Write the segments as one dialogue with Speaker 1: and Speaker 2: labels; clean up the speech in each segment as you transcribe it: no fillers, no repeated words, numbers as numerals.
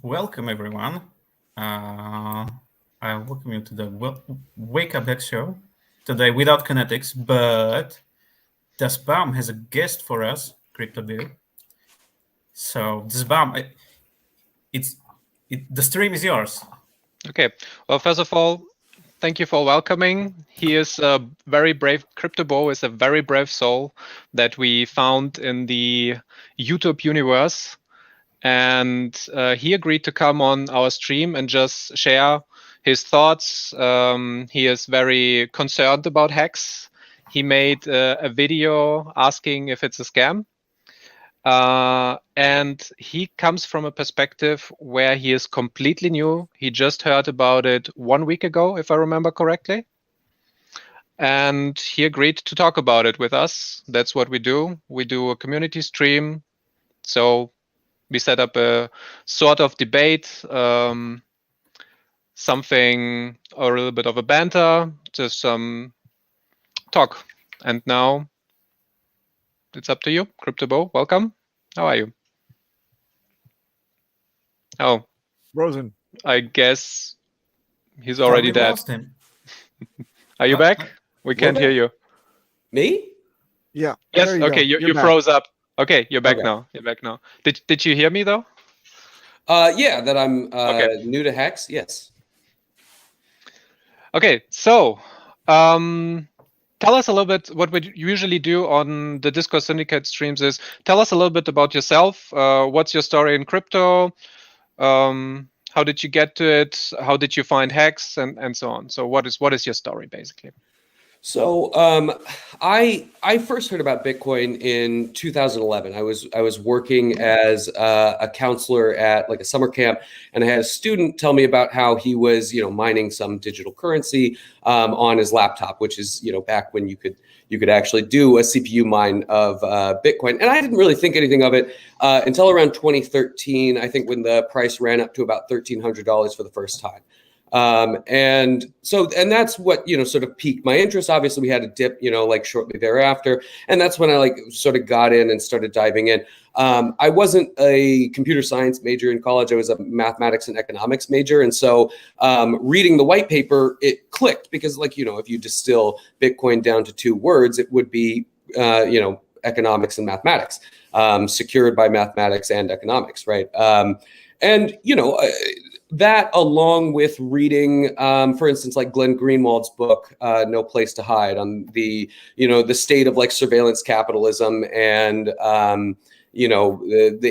Speaker 1: welcome everyone. I welcome you to the Wake Up HEX show today without KNTX, but Dasbaum has a guest for us, Crypto Beau. So Dasbaum, the stream is yours.
Speaker 2: Okay. Well, first of all, thank you for welcoming. He is a very brave. Crypto Beau is a very brave soul that we found in the YouTube universe. And he agreed to come on our stream and just share his thoughts. He is very concerned about HEX. He made a video asking if it's a scam. And he comes from a perspective where he is completely new. He just heard about it 1 week ago, if I remember correctly. And he agreed to talk about it with us. That's what we do. We do a community stream. So we set up a sort of debate, something or a little bit of a banter, just some talk. And now it's up to you. Crypto Beau, welcome. How are you? Oh,
Speaker 3: Rosen.
Speaker 2: I guess he's already dead.
Speaker 1: Lost him.
Speaker 2: Are you back? We can't hear you.
Speaker 4: Me?
Speaker 3: Yeah.
Speaker 2: Yes. Okay. You froze up. Okay. You're back
Speaker 4: Okay.
Speaker 2: now. You're back now. Did you hear me though?
Speaker 4: Yeah, that I'm
Speaker 2: Okay.
Speaker 4: new to HEX. Yes.
Speaker 2: Okay. So, tell us a little bit what we usually do on the Discourse Syndicate streams is tell us a little bit about yourself. What's your story in crypto? How did you get to it? How did you find HEX and so on? So what is your story basically?
Speaker 4: So I first heard about Bitcoin in 2011. I was working as a counselor at like a summer camp, and I had a student tell me about how he was mining some digital currency on his laptop, which is back when you could actually do a CPU mine of Bitcoin. And I didn't really think anything of it until around 2013, I think, when the price ran up to about $1,300 for the first time. And that's what, sort of piqued my interest. Obviously we had a dip, like shortly thereafter. And that's when I sort of got in and started diving in. I wasn't a computer science major in college. I was a mathematics and economics major. And so, reading the white paper, it clicked because if you distill Bitcoin down to two words, it would be, economics and mathematics, secured by mathematics and economics. Right. That along with reading, for instance, like Glenn Greenwald's book, No Place to Hide, on the state of surveillance capitalism and, the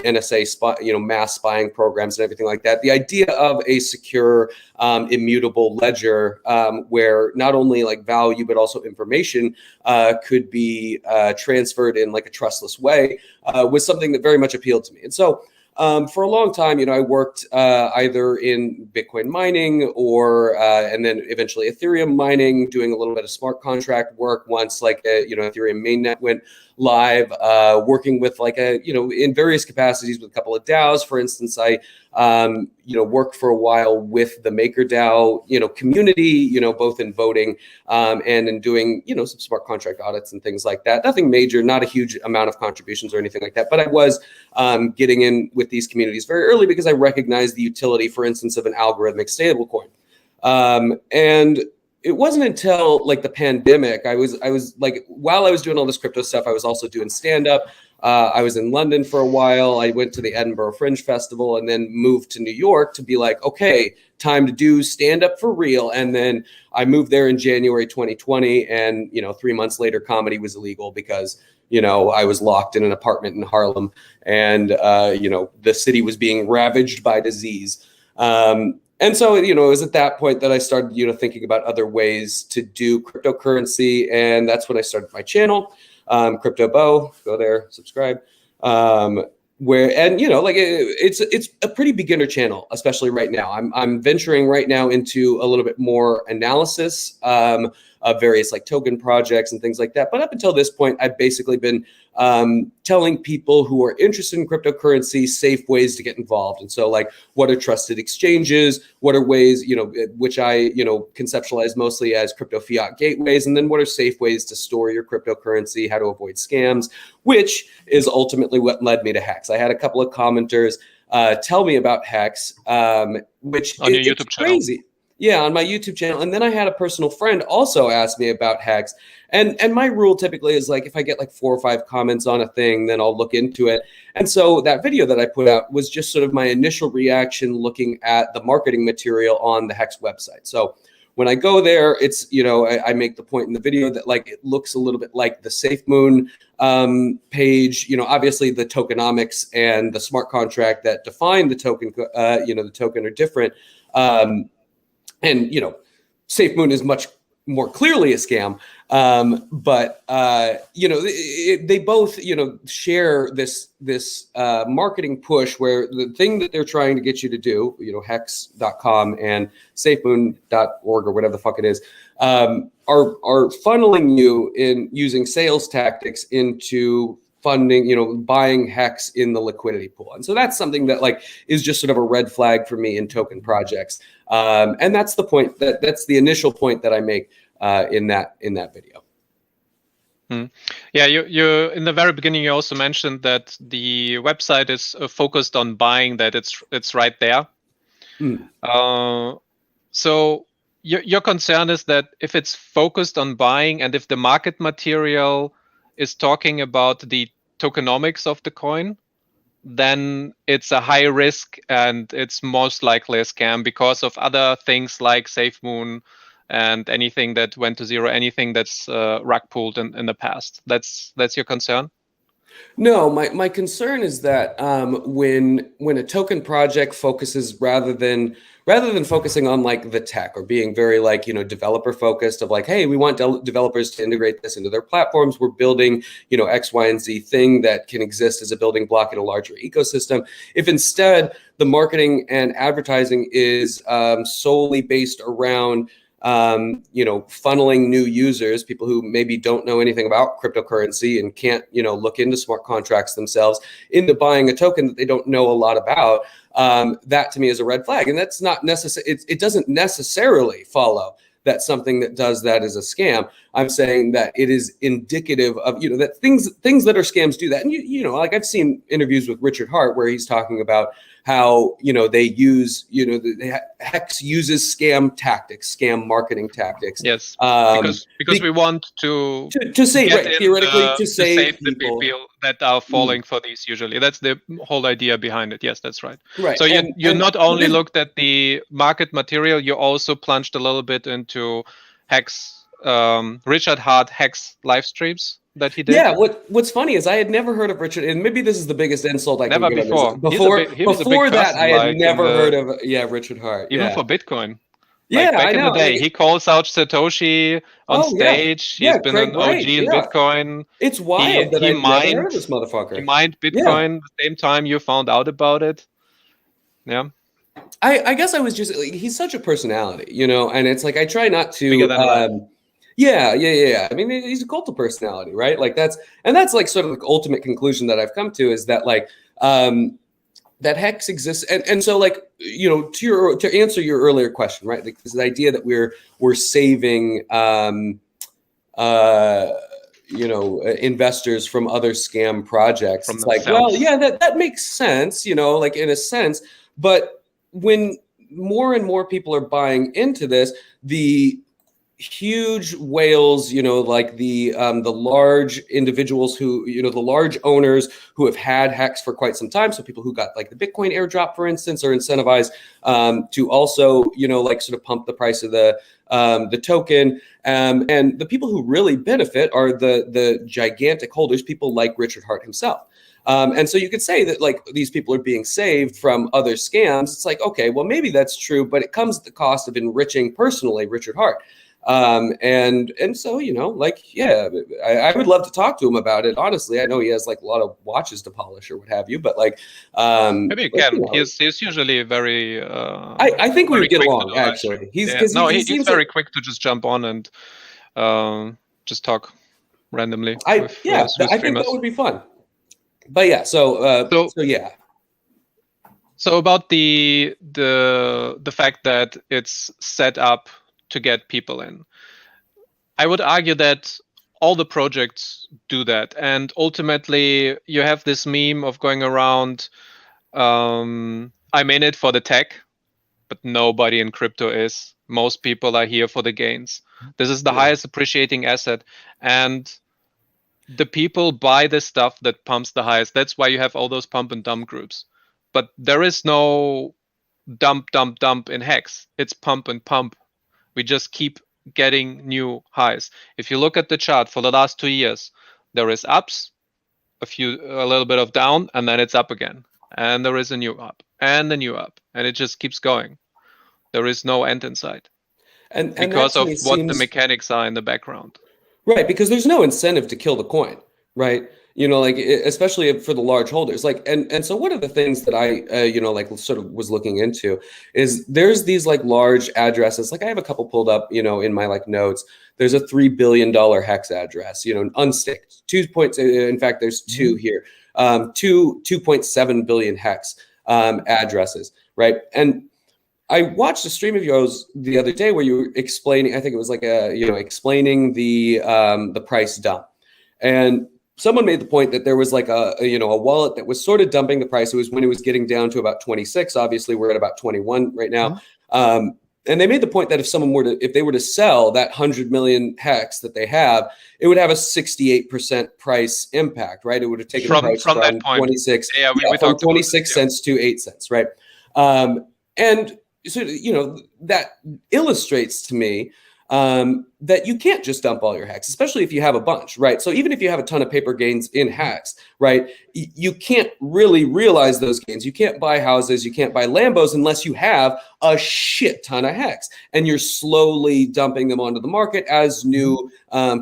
Speaker 4: NSA mass spying programs and everything like that. The idea of a secure, immutable ledger where not only value, but also information could be transferred in a trustless way was something that very much appealed to me. And so, for a long time, I worked either in Bitcoin mining or and then eventually Ethereum mining, doing a little bit of smart contract work once Ethereum mainnet went live, working with in various capacities with a couple of DAOs. For instance, I worked for a while with the MakerDAO community, both in voting and in doing some smart contract audits and things like that. Nothing major, not a huge amount of contributions or anything like that, but I was getting in with these communities very early because I recognized the utility, for instance, of an algorithmic stablecoin. And it wasn't until the pandemic, I was while I was doing all this crypto stuff, I was also doing stand-up. I was in London for a while. I went to the Edinburgh Fringe Festival and then moved to New York to be okay, time to do stand-up for real. And then I moved there in January 2020, and 3 months later, comedy was illegal because I was locked in an apartment in Harlem, and the city was being ravaged by disease. And so, it was at that point that I started, thinking about other ways to do cryptocurrency. And that's when I started my channel, Crypto Beau. Go there, subscribe. It's a pretty beginner channel, especially right now. I'm venturing right now into a little bit more analysis of various token projects and things like that. But up until this point, I've basically been telling people who are interested in cryptocurrency safe ways to get involved. And so what are trusted exchanges? What are ways, which I, conceptualize mostly as crypto fiat gateways? And then what are safe ways to store your cryptocurrency, how to avoid scams, which is ultimately what led me to HEX. I had a couple of commenters tell me about Hex, which
Speaker 2: on your
Speaker 4: it's
Speaker 2: YouTube channel.
Speaker 4: crazy. Yeah, on my YouTube channel. And then I had a personal friend also ask me about Hex. And my rule typically is like, if I get like 4 or 5 comments on a thing, then I'll look into it. And so that video that I put out was just sort of my initial reaction looking at the marketing material on the Hex website. So when I go there, it's, you know, I make the point in the video that like it looks a little bit like the SafeMoon page. You know, obviously the tokenomics and the smart contract that define the token, you know, the token are different. And, you know, SafeMoon is much more clearly a scam. But you know, they both, you know, share this marketing push where the thing that they're trying to get you to do, you know, hex.com and safemoon.org or whatever the fuck it is, are funneling you in using sales tactics into funding, you know, buying Hex in the liquidity pool. And so that's something that like is just sort of a red flag for me in token projects. And that's the point that's the initial point that I make in that video.
Speaker 2: Yeah, you in the very beginning you also mentioned that the website is focused on buying, that it's right there. So your concern is that if it's focused on buying and if the market material is talking about the tokenomics of the coin, then it's a high risk and it's most likely a scam because of other things like SafeMoon and anything that went to zero, anything that's rug pulled in the past. That's your concern?
Speaker 4: No, my concern is that when a token project focuses rather than focusing on like the tech or being very like, you know, developer focused of like, hey, we want developers to integrate this into their platforms. We're building, you know, X, Y, and Z thing that can exist as a building block in a larger ecosystem. If instead the marketing and advertising is solely based around you know, funneling new users, people who maybe don't know anything about cryptocurrency and can't, you know, look into smart contracts themselves, into buying a token that they don't know a lot about, that to me is a red flag. And that's not necessary. It doesn't necessarily follow that something that does that is a scam. I'm saying that it is indicative of, you know, that things that are scams do that. And you know, like I've seen interviews with Richard Hart where he's talking about how, you know, they use, you know, Hex uses scam tactics, scam marketing tactics.
Speaker 2: Yes, because we want to
Speaker 4: save, right, theoretically to save
Speaker 2: the people that are falling for these usually. That's the whole idea behind it. Yes, that's right.
Speaker 4: Right.
Speaker 2: So you not only looked at the market material, you also plunged a little bit into Hex, Richard Hart Hex live streams that he did.
Speaker 4: Yeah, what's funny is I had never heard of Richard, and maybe this is the biggest insult I can get
Speaker 2: before.
Speaker 4: on this. Before that, I had never heard of Richard Hart.
Speaker 2: Even for Bitcoin.
Speaker 4: Yeah,
Speaker 2: like back
Speaker 4: I know.
Speaker 2: in the day, he calls out Satoshi on stage.
Speaker 4: Yeah.
Speaker 2: He's been an OG in Bitcoin.
Speaker 4: It's wild that I've never heard of this motherfucker.
Speaker 2: He mined Bitcoin the same time you found out about it. Yeah.
Speaker 4: I guess I was just, like, he's such a personality, you know, and it's like I try not to. Yeah. I mean, he's a cult of personality, right? Like that's like sort of the ultimate conclusion that I've come to is that like that Hex exists, and so like, you know, to answer your earlier question, right? Like this idea that we're saving you know, investors from other scam projects. It's like, well, yeah, that makes sense, you know, like in a sense, but when more and more people are buying into this, the huge whales, you know, like the large individuals who, you know, the large owners who have had Hex for quite some time. So people who got like the Bitcoin airdrop, for instance, are incentivized to also, you know, like sort of pump the price of the token. And the people who really benefit are the gigantic holders, people like Richard Hart himself. And so you could say that like these people are being saved from other scams. It's like, okay, well, maybe that's true, but it comes at the cost of enriching personally Richard Hart. And so, you know, like, yeah, I would love to talk to him about it. Honestly, I know he has like a lot of watches to polish or what have you, but like,
Speaker 2: maybe you can. You know, he's usually very.
Speaker 4: I think we would get along actually. He's
Speaker 2: very quick to just jump on and just talk randomly.
Speaker 4: I think that would be fun. But yeah, so yeah.
Speaker 2: So about the fact that it's set up to get people in, I would argue that all the projects do that, and ultimately you have this meme of going around I'm in it for the tech, but nobody in crypto is. Most people are here for the gains. This is the highest appreciating asset, and the people buy the stuff that pumps the highest. That's why you have all those pump and dump groups. But there is no dump in HEX. It's pump and pump. We just keep getting new highs. If you look at the chart for the last 2 years, there is ups, a little bit of down, and then it's up again. And there is a new up and a new up, and it just keeps going. There is no end in sight.
Speaker 4: And
Speaker 2: because of what the
Speaker 4: seems...
Speaker 2: mechanics are in the background.
Speaker 4: Right, because there's no incentive to kill the coin, right? You know, like especially for the large holders. Like, and so one of the things that I, you know, like sort of was looking into is there's these like large addresses. Like I have a couple pulled up, you know, in my like notes. There's a $3 billion HEX address, you know, unstaked. 2 points. In fact, there's two here. 2.7 billion HEX addresses, right? And I watched a stream of yours the other day where you were explaining, I think it was like explaining the price dump. And someone made the point that there was like a wallet that was sort of dumping the price. It was when it was getting down to about 26. Obviously, we're at about 21 right now. And they made the point that if they were to sell that 100 million HEX that they have, it would have a 68% price impact, right? It would have taken the price from that point. 26, from 26 cents to 8 cents, right? And so, you know, that illustrates to me that you can't just dump all your HEX, especially if you have a bunch, right? So even if you have a ton of paper gains in HEX, right, you can't really realize those gains. You can't buy houses, you can't buy Lambos unless you have a shit ton of HEX, and you're slowly dumping them onto the market as new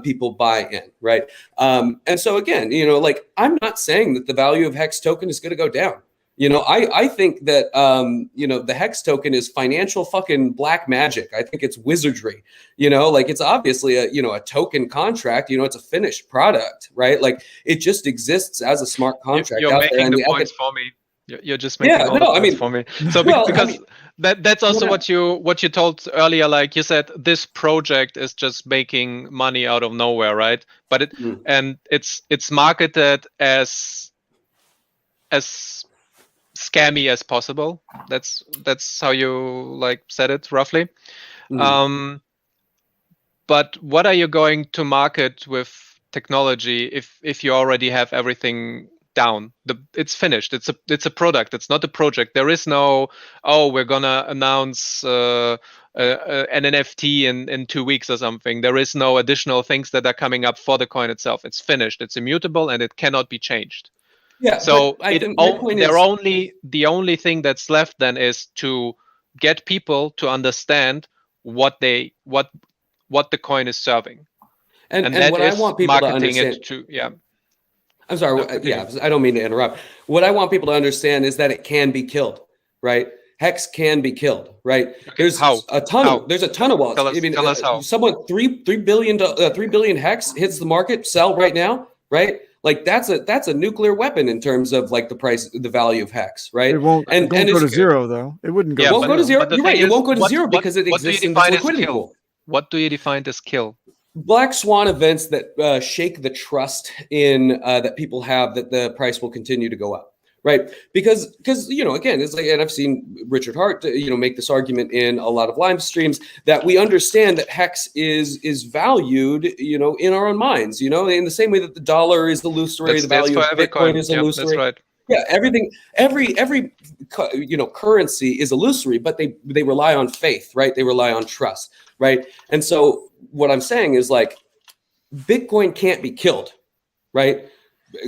Speaker 4: people buy in, right? And so again, you know, like I'm not saying that the value of HEX token is going to go down. You know, I think that, you know, the HEX token is financial fucking black magic. I think it's wizardry, you know, like it's obviously a token contract, you know, it's a finished product, right? Like it just exists as a smart contract.
Speaker 2: You're making the points for me. You're just making all the points for me. So because that's also what you told earlier, like you said, this project is just making money out of nowhere, right? But it's marketed as scammy as possible. That's how you like said it roughly. But what are you going to market with technology if you already have everything down? It's finished. It's a product. It's not a project. There is no, we're gonna announce an NFT in 2 weeks or something. There is no additional things that are coming up for the coin itself. It's finished. It's immutable and it cannot be changed.
Speaker 4: Yeah.
Speaker 2: So the only thing that's left then is to get people to understand what the coin is serving, and that
Speaker 4: what
Speaker 2: is
Speaker 4: I want people
Speaker 2: marketing
Speaker 4: to understand,
Speaker 2: it to
Speaker 4: I'm sorry. I don't mean to interrupt. What I want people to understand is that it can be killed, right? HEX can be killed, right?
Speaker 2: Okay,
Speaker 4: there's a ton of wallets.
Speaker 2: Tell us how.
Speaker 4: Someone 3 billion HEX hits the market, sell right now, right? Like that's a nuclear weapon in terms of like the value of HEX, right?
Speaker 3: It won't go to zero though. It wouldn't go.
Speaker 4: It won't go to zero. You're right. It won't go to zero because it
Speaker 2: what
Speaker 4: exists in this liquidity pool.
Speaker 2: What do you define as kill?
Speaker 4: Black swan events that shake the trust in that people have that the price will continue to go up, right? Because you know, again, it's like, and I've seen Richard Hart make this argument in a lot of live streams that we understand that HEX is valued, in our own minds, in the same way that the dollar is illusory, the value of Bitcoin is illusory.
Speaker 2: That's right.
Speaker 4: Yeah, everything, every currency is illusory, but they rely on faith, right? They rely on trust, right? And so what I'm saying is like, Bitcoin can't be killed, right?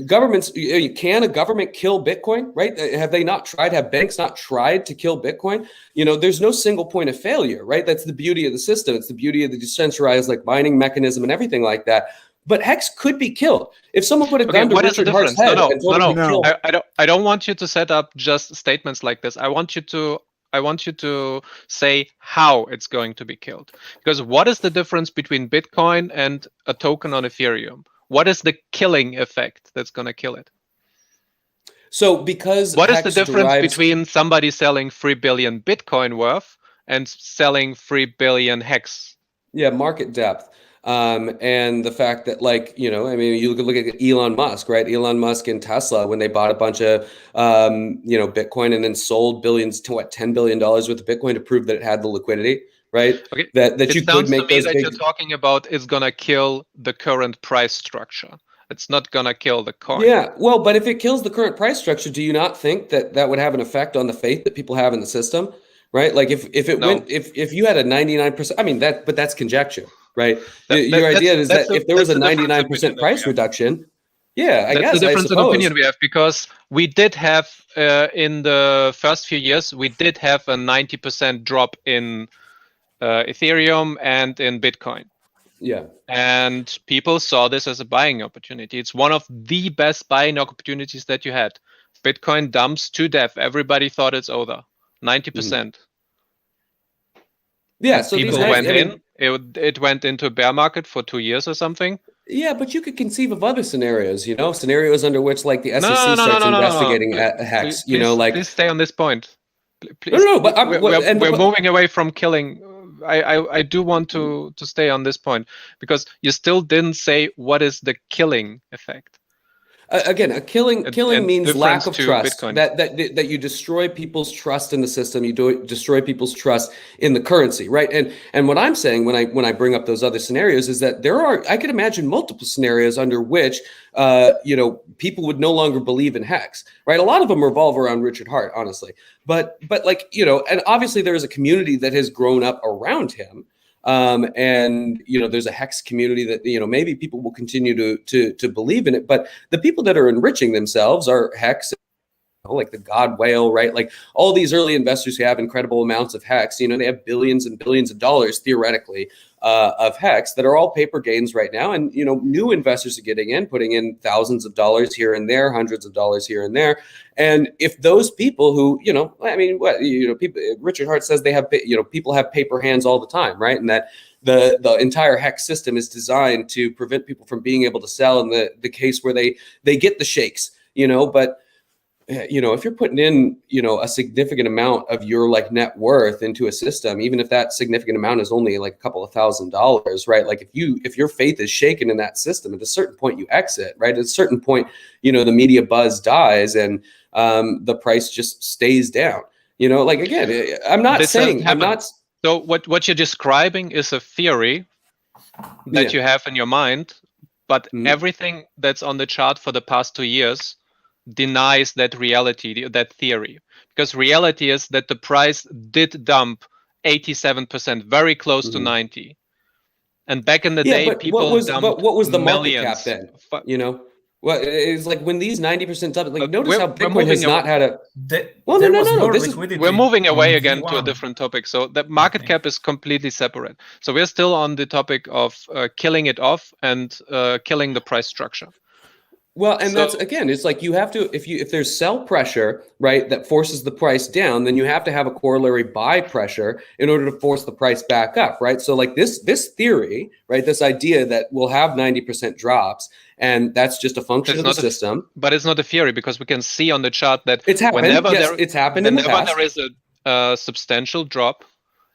Speaker 4: Can a government kill Bitcoin, right? Have they not tried? Have banks not tried to kill Bitcoin? There's no single point of failure, right? That's the beauty of the system. It's the beauty of the decentralized like mining mechanism and everything like that. But HEX could be killed if someone put a gun to Richard Hart's head.
Speaker 2: No. I don't want you to set up just statements like this. I want you to say how it's going to be killed. Because what is the difference between Bitcoin and a token on Ethereum? What is the killing effect that's going to kill it?
Speaker 4: So because
Speaker 2: what is the difference between somebody selling 3 billion Bitcoin worth and selling 3 billion HEX?
Speaker 4: Yeah, market depth. And the fact that, like, you know, I mean, you look at Elon Musk, right? Elon Musk and Tesla, when they bought a bunch of, you know, Bitcoin and then sold billions to what, $10 billion worth of Bitcoin to prove that it had the liquidity, right?
Speaker 2: Okay.
Speaker 4: That
Speaker 2: It
Speaker 4: you could
Speaker 2: sounds to
Speaker 4: make
Speaker 2: me
Speaker 4: those
Speaker 2: that
Speaker 4: big.
Speaker 2: you're talking about is gonna kill the current price structure. It's not gonna kill the coin.
Speaker 4: Yeah, well, but if it kills the current price structure, do you not think that that would have an effect on the faith that people have in the system, right? Like if it
Speaker 2: No.
Speaker 4: went, if you had a 99%, I mean but that's conjecture, right? Your
Speaker 2: That's-
Speaker 4: idea is
Speaker 2: that's
Speaker 4: that
Speaker 2: a-
Speaker 4: if there was a
Speaker 2: that's the difference
Speaker 4: 99%
Speaker 2: opinion that we
Speaker 4: price
Speaker 2: have.
Speaker 4: reduction, yeah, I
Speaker 2: That's
Speaker 4: guess,
Speaker 2: the
Speaker 4: I
Speaker 2: difference in
Speaker 4: suppose.
Speaker 2: opinion we have, because we did have in the first few years, we did have a 90% drop in Ethereum and in Bitcoin.
Speaker 4: Yeah.
Speaker 2: And people saw this as a buying opportunity. It's one of the best buying opportunities that you had. Bitcoin dumps to death. Everybody thought it's over. 90%.
Speaker 4: Yeah,
Speaker 2: And
Speaker 4: so these
Speaker 2: people
Speaker 4: guys,
Speaker 2: went
Speaker 4: I mean,
Speaker 2: in. It went into a bear market for 2 years or something.
Speaker 4: yeah, but you could conceive of other scenarios, you know, scenarios under which, like, the SEC
Speaker 2: No.
Speaker 4: starts investigating HEX, you know, like.
Speaker 2: Please stay on this point.
Speaker 4: No, but
Speaker 2: we're moving away from killing. I do want to stay on this point, because you still didn't say what is the killing effect.
Speaker 4: Again, killing
Speaker 2: And
Speaker 4: means lack
Speaker 2: difference
Speaker 4: of
Speaker 2: to
Speaker 4: trust.
Speaker 2: Bitcoin.
Speaker 4: That you destroy people's trust in the system. You destroy people's trust in the currency, right? And what I'm saying when I bring up those other scenarios is that I could imagine multiple scenarios under which you know, people would no longer believe in HEX, right? A lot of them revolve around Richard Hart, honestly. But like, you know, and obviously there is a community that has grown up around him. And, you know, there's a HEX community that, you know, maybe people will continue to believe in it, but the people that are enriching themselves are HEX, like the God Whale, right? Like all these early investors who have incredible amounts of HEX, you know, they have billions and billions of dollars theoretically of HEX that are all paper gains right now. And, you know, new investors are getting in, putting in thousands of dollars here and there, hundreds of dollars here and there. And if those people who, you know, I mean, what, you know, people, Richard Hart says they have, you know, people have paper hands all the time, right? And that the entire HEX system is designed to prevent people from being able to sell in the case where they get the shakes, you know. But you know, if you're putting in, you know, a significant amount of your like net worth into a system, even if that significant amount is only like a couple of $1,000s, right? Like if your faith is shaken in that system, at a certain point you exit, right? At a certain point, you know, the media buzz dies and the price just stays down. You know, like, again, I'm not saying I'm not.
Speaker 2: So what you're describing is a theory that you have in your mind, but everything that's on the chart for the past 2 years denies that reality, that theory, because reality is that the price did dump 87%, very close to 90. And back in the day,
Speaker 4: but
Speaker 2: people
Speaker 4: what was the market
Speaker 2: millions.
Speaker 4: cap then? You know, well, it's like when these 90% dump, like, notice how Bitcoin has not had a. Well, no.
Speaker 2: We're moving away again to a different topic. So the market cap is completely separate. So we're still on the topic of killing it off and killing the price structure.
Speaker 4: Well, and that's, again, it's like you have to, if there's sell pressure, right, that forces the price down, then you have to have a corollary buy pressure in order to force the price back up, right? So like this theory, right, this idea that we'll have 90% drops, and that's just a function of the system.
Speaker 2: But it's not a theory, because we can see on the chart that
Speaker 4: it's happened. It's happened in the past.
Speaker 2: Whenever there is a substantial drop,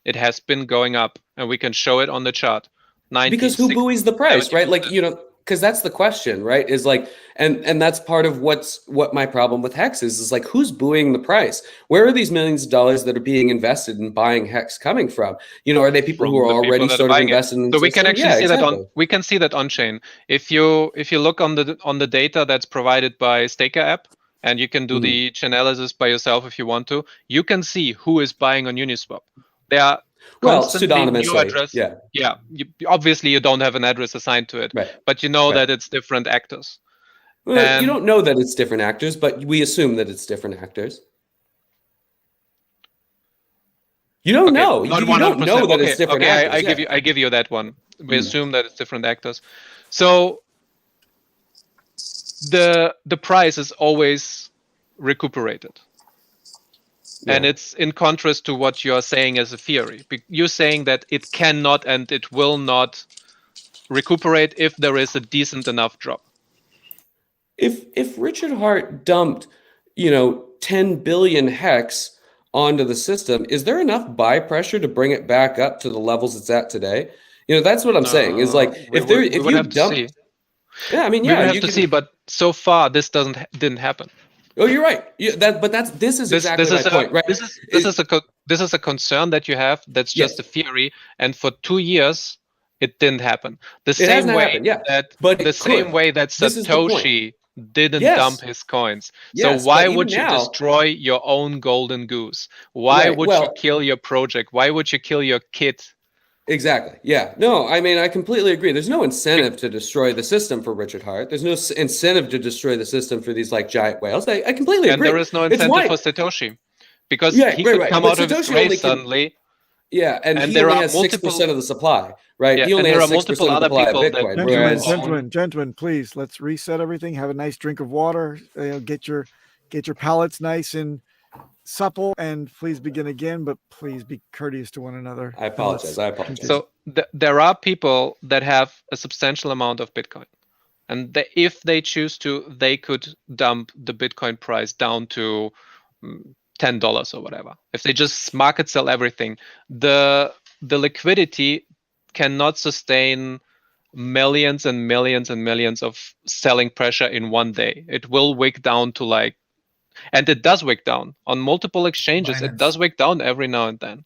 Speaker 2: it has been going up, and we can show it on the chart.
Speaker 4: Because who buoys the price, 70%. Right? Like, you know, because that's the question, right? Is like, and that's part of what my problem with HEX is like, who's buoying the price? Where are these millions of dollars that are being invested in buying HEX coming from? You know, are they people who are already sort of invested in?
Speaker 2: So we can actually see that we can see that on chain. If you look on the data that's provided by Staker app, and you can do the chainalysis by yourself if you want to, you can see who is buying on Uniswap. There are
Speaker 4: pseudonymously,
Speaker 2: obviously you don't have an address assigned to it,
Speaker 4: right.
Speaker 2: But you know that it's different actors.
Speaker 4: Well, you don't know that it's different actors, but we assume that it's different actors. You don't know. You don't know that it's different actors.
Speaker 2: I give you that one. We assume that it's different actors. So the price is always recuperated. And it's in contrast to what you're saying as a theory. You're saying that it cannot and it will not recuperate if there is a decent enough drop.
Speaker 4: If Richard Hart dumped, you know, 10 billion HEX onto the system, is there enough buy pressure to bring it back up to the levels it's at today? That's what I'm saying. Is like if you dump,
Speaker 2: see.
Speaker 4: Yeah, I mean,
Speaker 2: we would have to see, but so far this didn't happen.
Speaker 4: Oh, you're right. This is exactly my point, right?
Speaker 2: This is a concern that you have. That's just a theory, and for 2 years it didn't happen. The same way that Satoshi didn't dump his coins. So why would you destroy your own golden goose? Why would you kill your project? Why would you kill your kid?
Speaker 4: Exactly. Yeah. No, I mean, I completely agree. There's no incentive to destroy the system for Richard Hart. There's no incentive to destroy the system for these like giant whales. I completely agree.
Speaker 2: And there is no incentive for Satoshi because he could come out of his grave suddenly.
Speaker 4: Yeah, and he only has 6% of the supply, right?
Speaker 2: Yeah,
Speaker 4: he only has 6% of the supply of
Speaker 3: Bitcoin. Gentlemen, please, let's reset everything. Have a nice drink of water. Get your palates nice and supple, and please begin again, but please be courteous to one another.
Speaker 4: I apologize.
Speaker 2: So there are people that have a substantial amount of Bitcoin, and if they choose to, they could dump the Bitcoin price down to $10 or whatever. If they just market sell everything, the liquidity cannot sustain millions and millions and millions of selling pressure in one day. It will wick down to and it does wick down on multiple exchanges. It does wick down every now and then.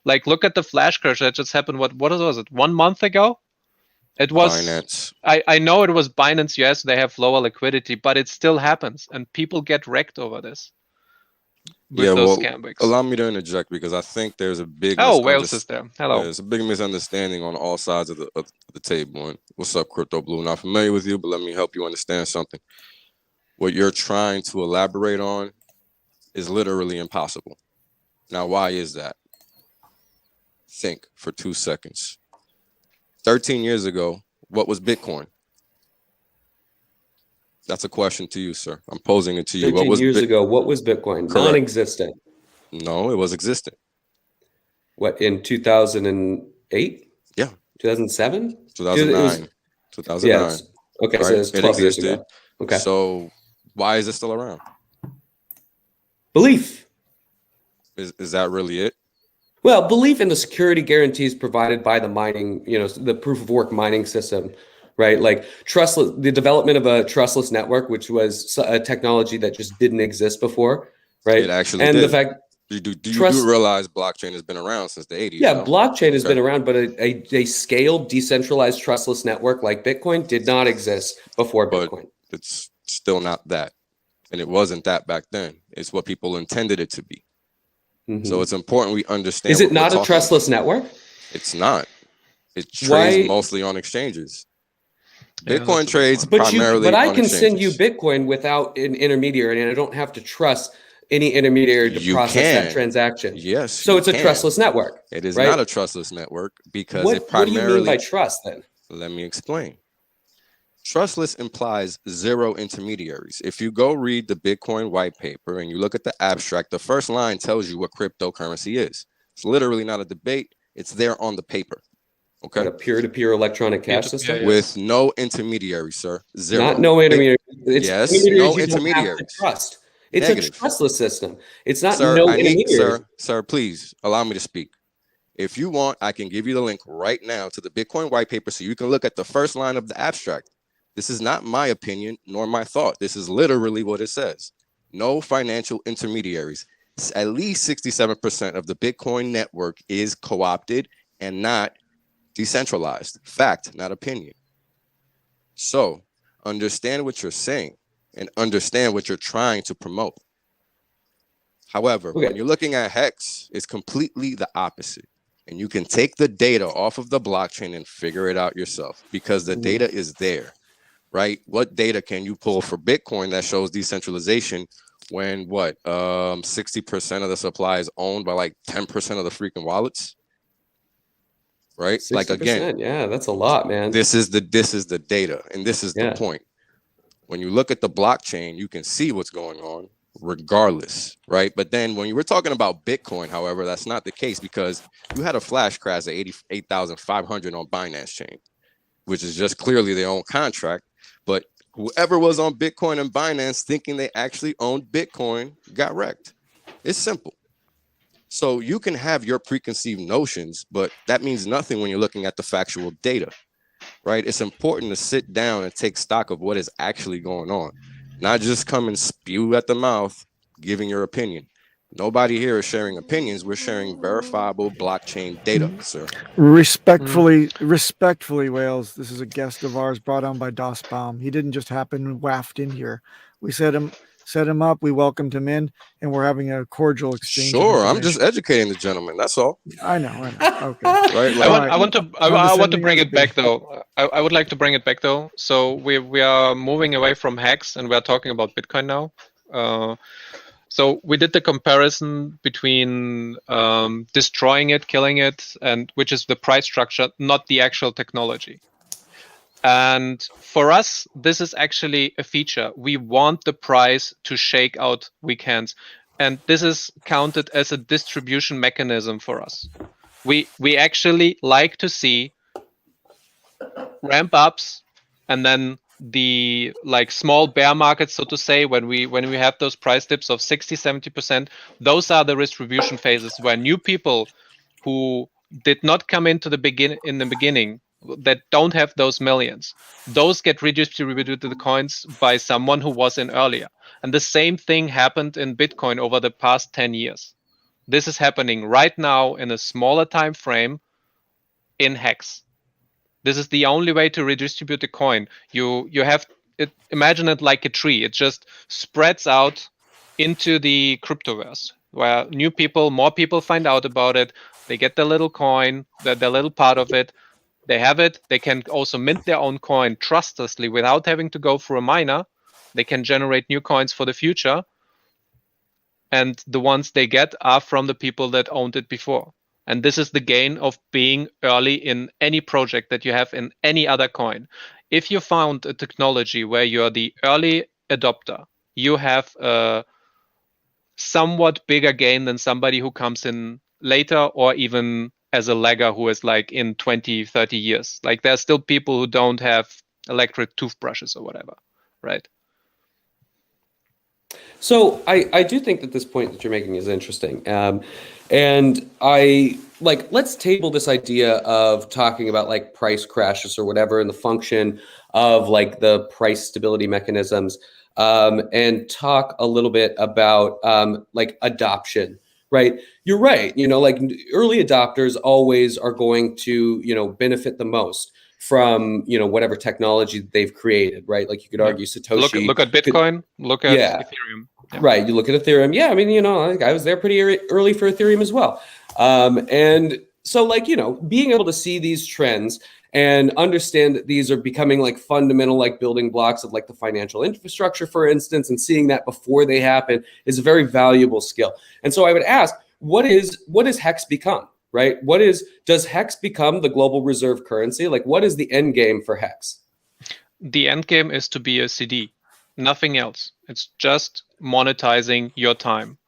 Speaker 2: Like, look at the flash crash that just happened. What was it? 1 month ago? It was Binance. I know it was Binance US. They have lower liquidity, but it still happens, and people get wrecked over this.
Speaker 5: Allow me to interject because I think there's a big
Speaker 2: Wales is there. Hello.
Speaker 5: There's a big misunderstanding on all sides of the table. And what's up, Crypto Blue? Not familiar with you, but let me help you understand something. What you're trying to elaborate on is literally impossible. Now, why is that? Think for 2 seconds. 13 years ago, what was Bitcoin? That's a question to you, sir. I'm posing it to you.
Speaker 4: 13 years ago, what was Bitcoin?
Speaker 5: Correct.
Speaker 4: Non-existent.
Speaker 5: No, it was existent.
Speaker 4: What, in 2008?
Speaker 5: Yeah.
Speaker 4: 2007?
Speaker 5: 2009. 2009.
Speaker 4: Yeah, okay, right? So it's 12 years ago. Okay.
Speaker 5: So why is it still around?
Speaker 4: Belief.
Speaker 5: Is that really it?
Speaker 4: Well, belief in the security guarantees provided by the mining, the proof of work mining system, right? Like the development of a trustless network, which was a technology that just didn't exist before, right?
Speaker 5: It actually
Speaker 4: and
Speaker 5: did.
Speaker 4: The fact
Speaker 5: you do realize blockchain has been around since the 80s?
Speaker 4: Yeah, blockchain has been around, but a scaled, decentralized, trustless network like Bitcoin did not exist before Bitcoin.
Speaker 5: It's still not that, and it wasn't that back then. It's what people intended it to be. Mm-hmm. So it's important we understand.
Speaker 4: Is it not a trustless network?
Speaker 5: It's not. It trades mostly on exchanges. Bitcoin trades primarily
Speaker 4: but I
Speaker 5: on
Speaker 4: can
Speaker 5: exchanges.
Speaker 4: send you Bitcoin without an intermediary, and I don't have to trust any intermediary to process that transaction.
Speaker 5: Yes.
Speaker 4: So it's a trustless network.
Speaker 5: It is not a trustless network because it
Speaker 4: What
Speaker 5: primarily.
Speaker 4: do you mean by trust then?
Speaker 5: Let me explain. Trustless implies zero intermediaries. If you go read the Bitcoin white paper and you look at the abstract, the first line tells you what cryptocurrency is. It's literally not a debate. It's there on the paper. Okay.
Speaker 4: What, a peer-to-peer electronic cash system?
Speaker 5: With no intermediaries, sir. Zero.
Speaker 4: Not no intermediaries.
Speaker 5: Yes, no intermediaries.
Speaker 4: Trust. It's a trustless system. It's not
Speaker 5: intermediaries. Sir, please allow me to speak. If you want, I can give you the link right now to the Bitcoin white paper so you can look at the first line of the abstract. This is not my opinion nor my thought. This is literally what it says. No financial intermediaries. At least 67% of the Bitcoin network is co-opted and not decentralized. Fact, not opinion. So understand what you're saying and understand what you're trying to promote. However, when you're looking at HEX, it's completely the opposite. And you can take the data off of the blockchain and figure it out yourself because the data is there. Right? What data can you pull for Bitcoin that shows decentralization when 60% of the supply is owned by like 10% of the freaking wallets? Right? Like again,
Speaker 4: yeah, that's a lot, man.
Speaker 5: This is the data, and this is the point. When you look at the blockchain, you can see what's going on regardless, right? But then when you were talking about Bitcoin, however, that's not the case because you had a flash crash at 88,500 on Binance chain, which is just clearly their own contract. But whoever was on Bitcoin and Binance thinking they actually owned Bitcoin got wrecked. It's simple. So you can have your preconceived notions, but that means nothing when you're looking at the factual data, right? It's important to sit down and take stock of what is actually going on, not just come and spew at the mouth, giving your opinion. Nobody here is sharing opinions. We're sharing verifiable blockchain data, sir.
Speaker 3: Respectfully, Wales. This is a guest of ours brought on by Baum. He didn't just happen and waft in here. We set him up. We welcomed him in, and we're having a cordial exchange.
Speaker 5: Sure, I'm just educating the gentleman. That's all.
Speaker 3: I know. Okay.
Speaker 5: Right? Like,
Speaker 2: I want to bring it back though. I would like to bring it back though. So we are moving away from HEX and we are talking about Bitcoin now. So we did the comparison between destroying it, killing it, and which is the price structure, not the actual technology. And for us, this is actually a feature. We want the price to shake out weak hands. And this is counted as a distribution mechanism for us. We actually like to see ramp ups and then the like small bear markets, so to say, when we have those price dips of 60-70%, those are the distribution phases where new people who did not come into the beginning that don't have those millions, those get redistributed to the coins by someone who was in earlier. And the same thing happened in Bitcoin over the past 10 years. This is happening right now in a smaller time frame in HEX. This is the only way to redistribute the coin. You have it, imagine it like a tree. It just spreads out into the cryptoverse where more people find out about it. They get the little coin, the little part of it. They have it. They can also mint their own coin trustlessly without having to go through a miner. They can generate new coins for the future. And the ones they get are from the people that owned it before. And this is the gain of being early in any project that you have in any other coin. If you found a technology where you're the early adopter, you have a somewhat bigger gain than somebody who comes in later or even as a lagger who is like in 20, 30 years. Like there's still people who don't have electric toothbrushes or whatever, right?
Speaker 4: So I do think that this point that you're making is interesting. And let's table this idea of talking about like price crashes or whatever and the function of like the price stability mechanisms, and talk a little bit about like adoption, right? You're right. Like early adopters always are going to, benefit the most from, whatever technology they've created, right? Like you could argue Satoshi.
Speaker 2: Look at Bitcoin, look at Ethereum.
Speaker 4: Yeah. Right. You look at Ethereum. Yeah. I mean, I was there pretty early for Ethereum as well. And so being able to see these trends and understand that these are becoming like fundamental, like building blocks of like the financial infrastructure, for instance, and seeing that before they happen is a very valuable skill. And so I would ask, what does HEX become, right? Does HEX become the global reserve currency? Like what is the end game for HEX?
Speaker 2: The end game is to be a CD. Nothing else. It's just monetizing your time.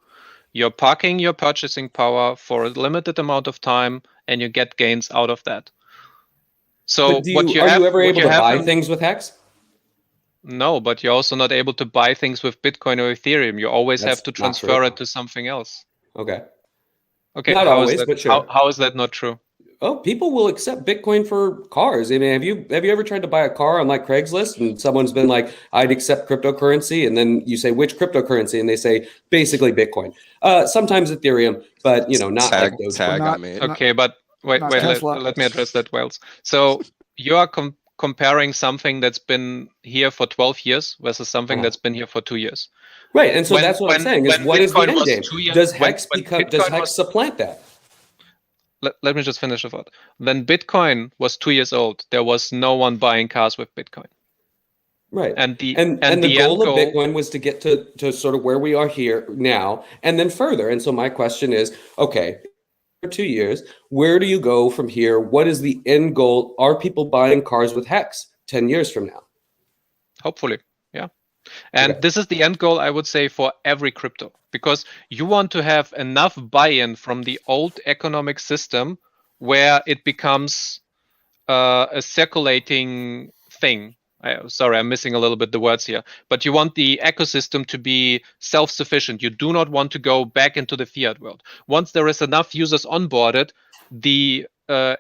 Speaker 2: You're parking your purchasing power for a limited amount of time, and you get gains out of that. So,
Speaker 4: are you ever able to buy things with HEX?
Speaker 2: No, but you're also not able to buy things with Bitcoin or Ethereum. You always have to transfer it to something else.
Speaker 4: Okay.
Speaker 2: Not always, but sure. How is that not true?
Speaker 4: Oh, people will accept Bitcoin for cars. I mean, have you ever tried to buy a car on like Craigslist and someone's been like, I'd accept cryptocurrency, and then you say which cryptocurrency, and they say basically Bitcoin. Sometimes Ethereum, but not like those.
Speaker 2: Okay, but wait, let me address that, Wells. So you are comparing something that's been here for 12 years versus something that's been here for 2 years.
Speaker 4: Right, and so that's what I'm saying is what is the end game? Does HEX supplant that?
Speaker 2: Let me just finish the thought. When Bitcoin was 2 years old, there was no one buying cars with Bitcoin.
Speaker 4: Right.
Speaker 2: And the
Speaker 4: goal of Bitcoin was to get to sort of where we are here now and then further. And so my question is, okay, for 2 years, where do you go from here? What is the end goal? Are people buying cars with HEX 10 years from now?
Speaker 2: Hopefully, yeah. And this is the end goal, I would say, for every crypto, because you want to have enough buy-in from the old economic system where it becomes a circulating thing sorry, I'm missing a little bit the words here, but you want the ecosystem to be self-sufficient. You do not want to go back into the fiat world. Once there is enough users onboarded, the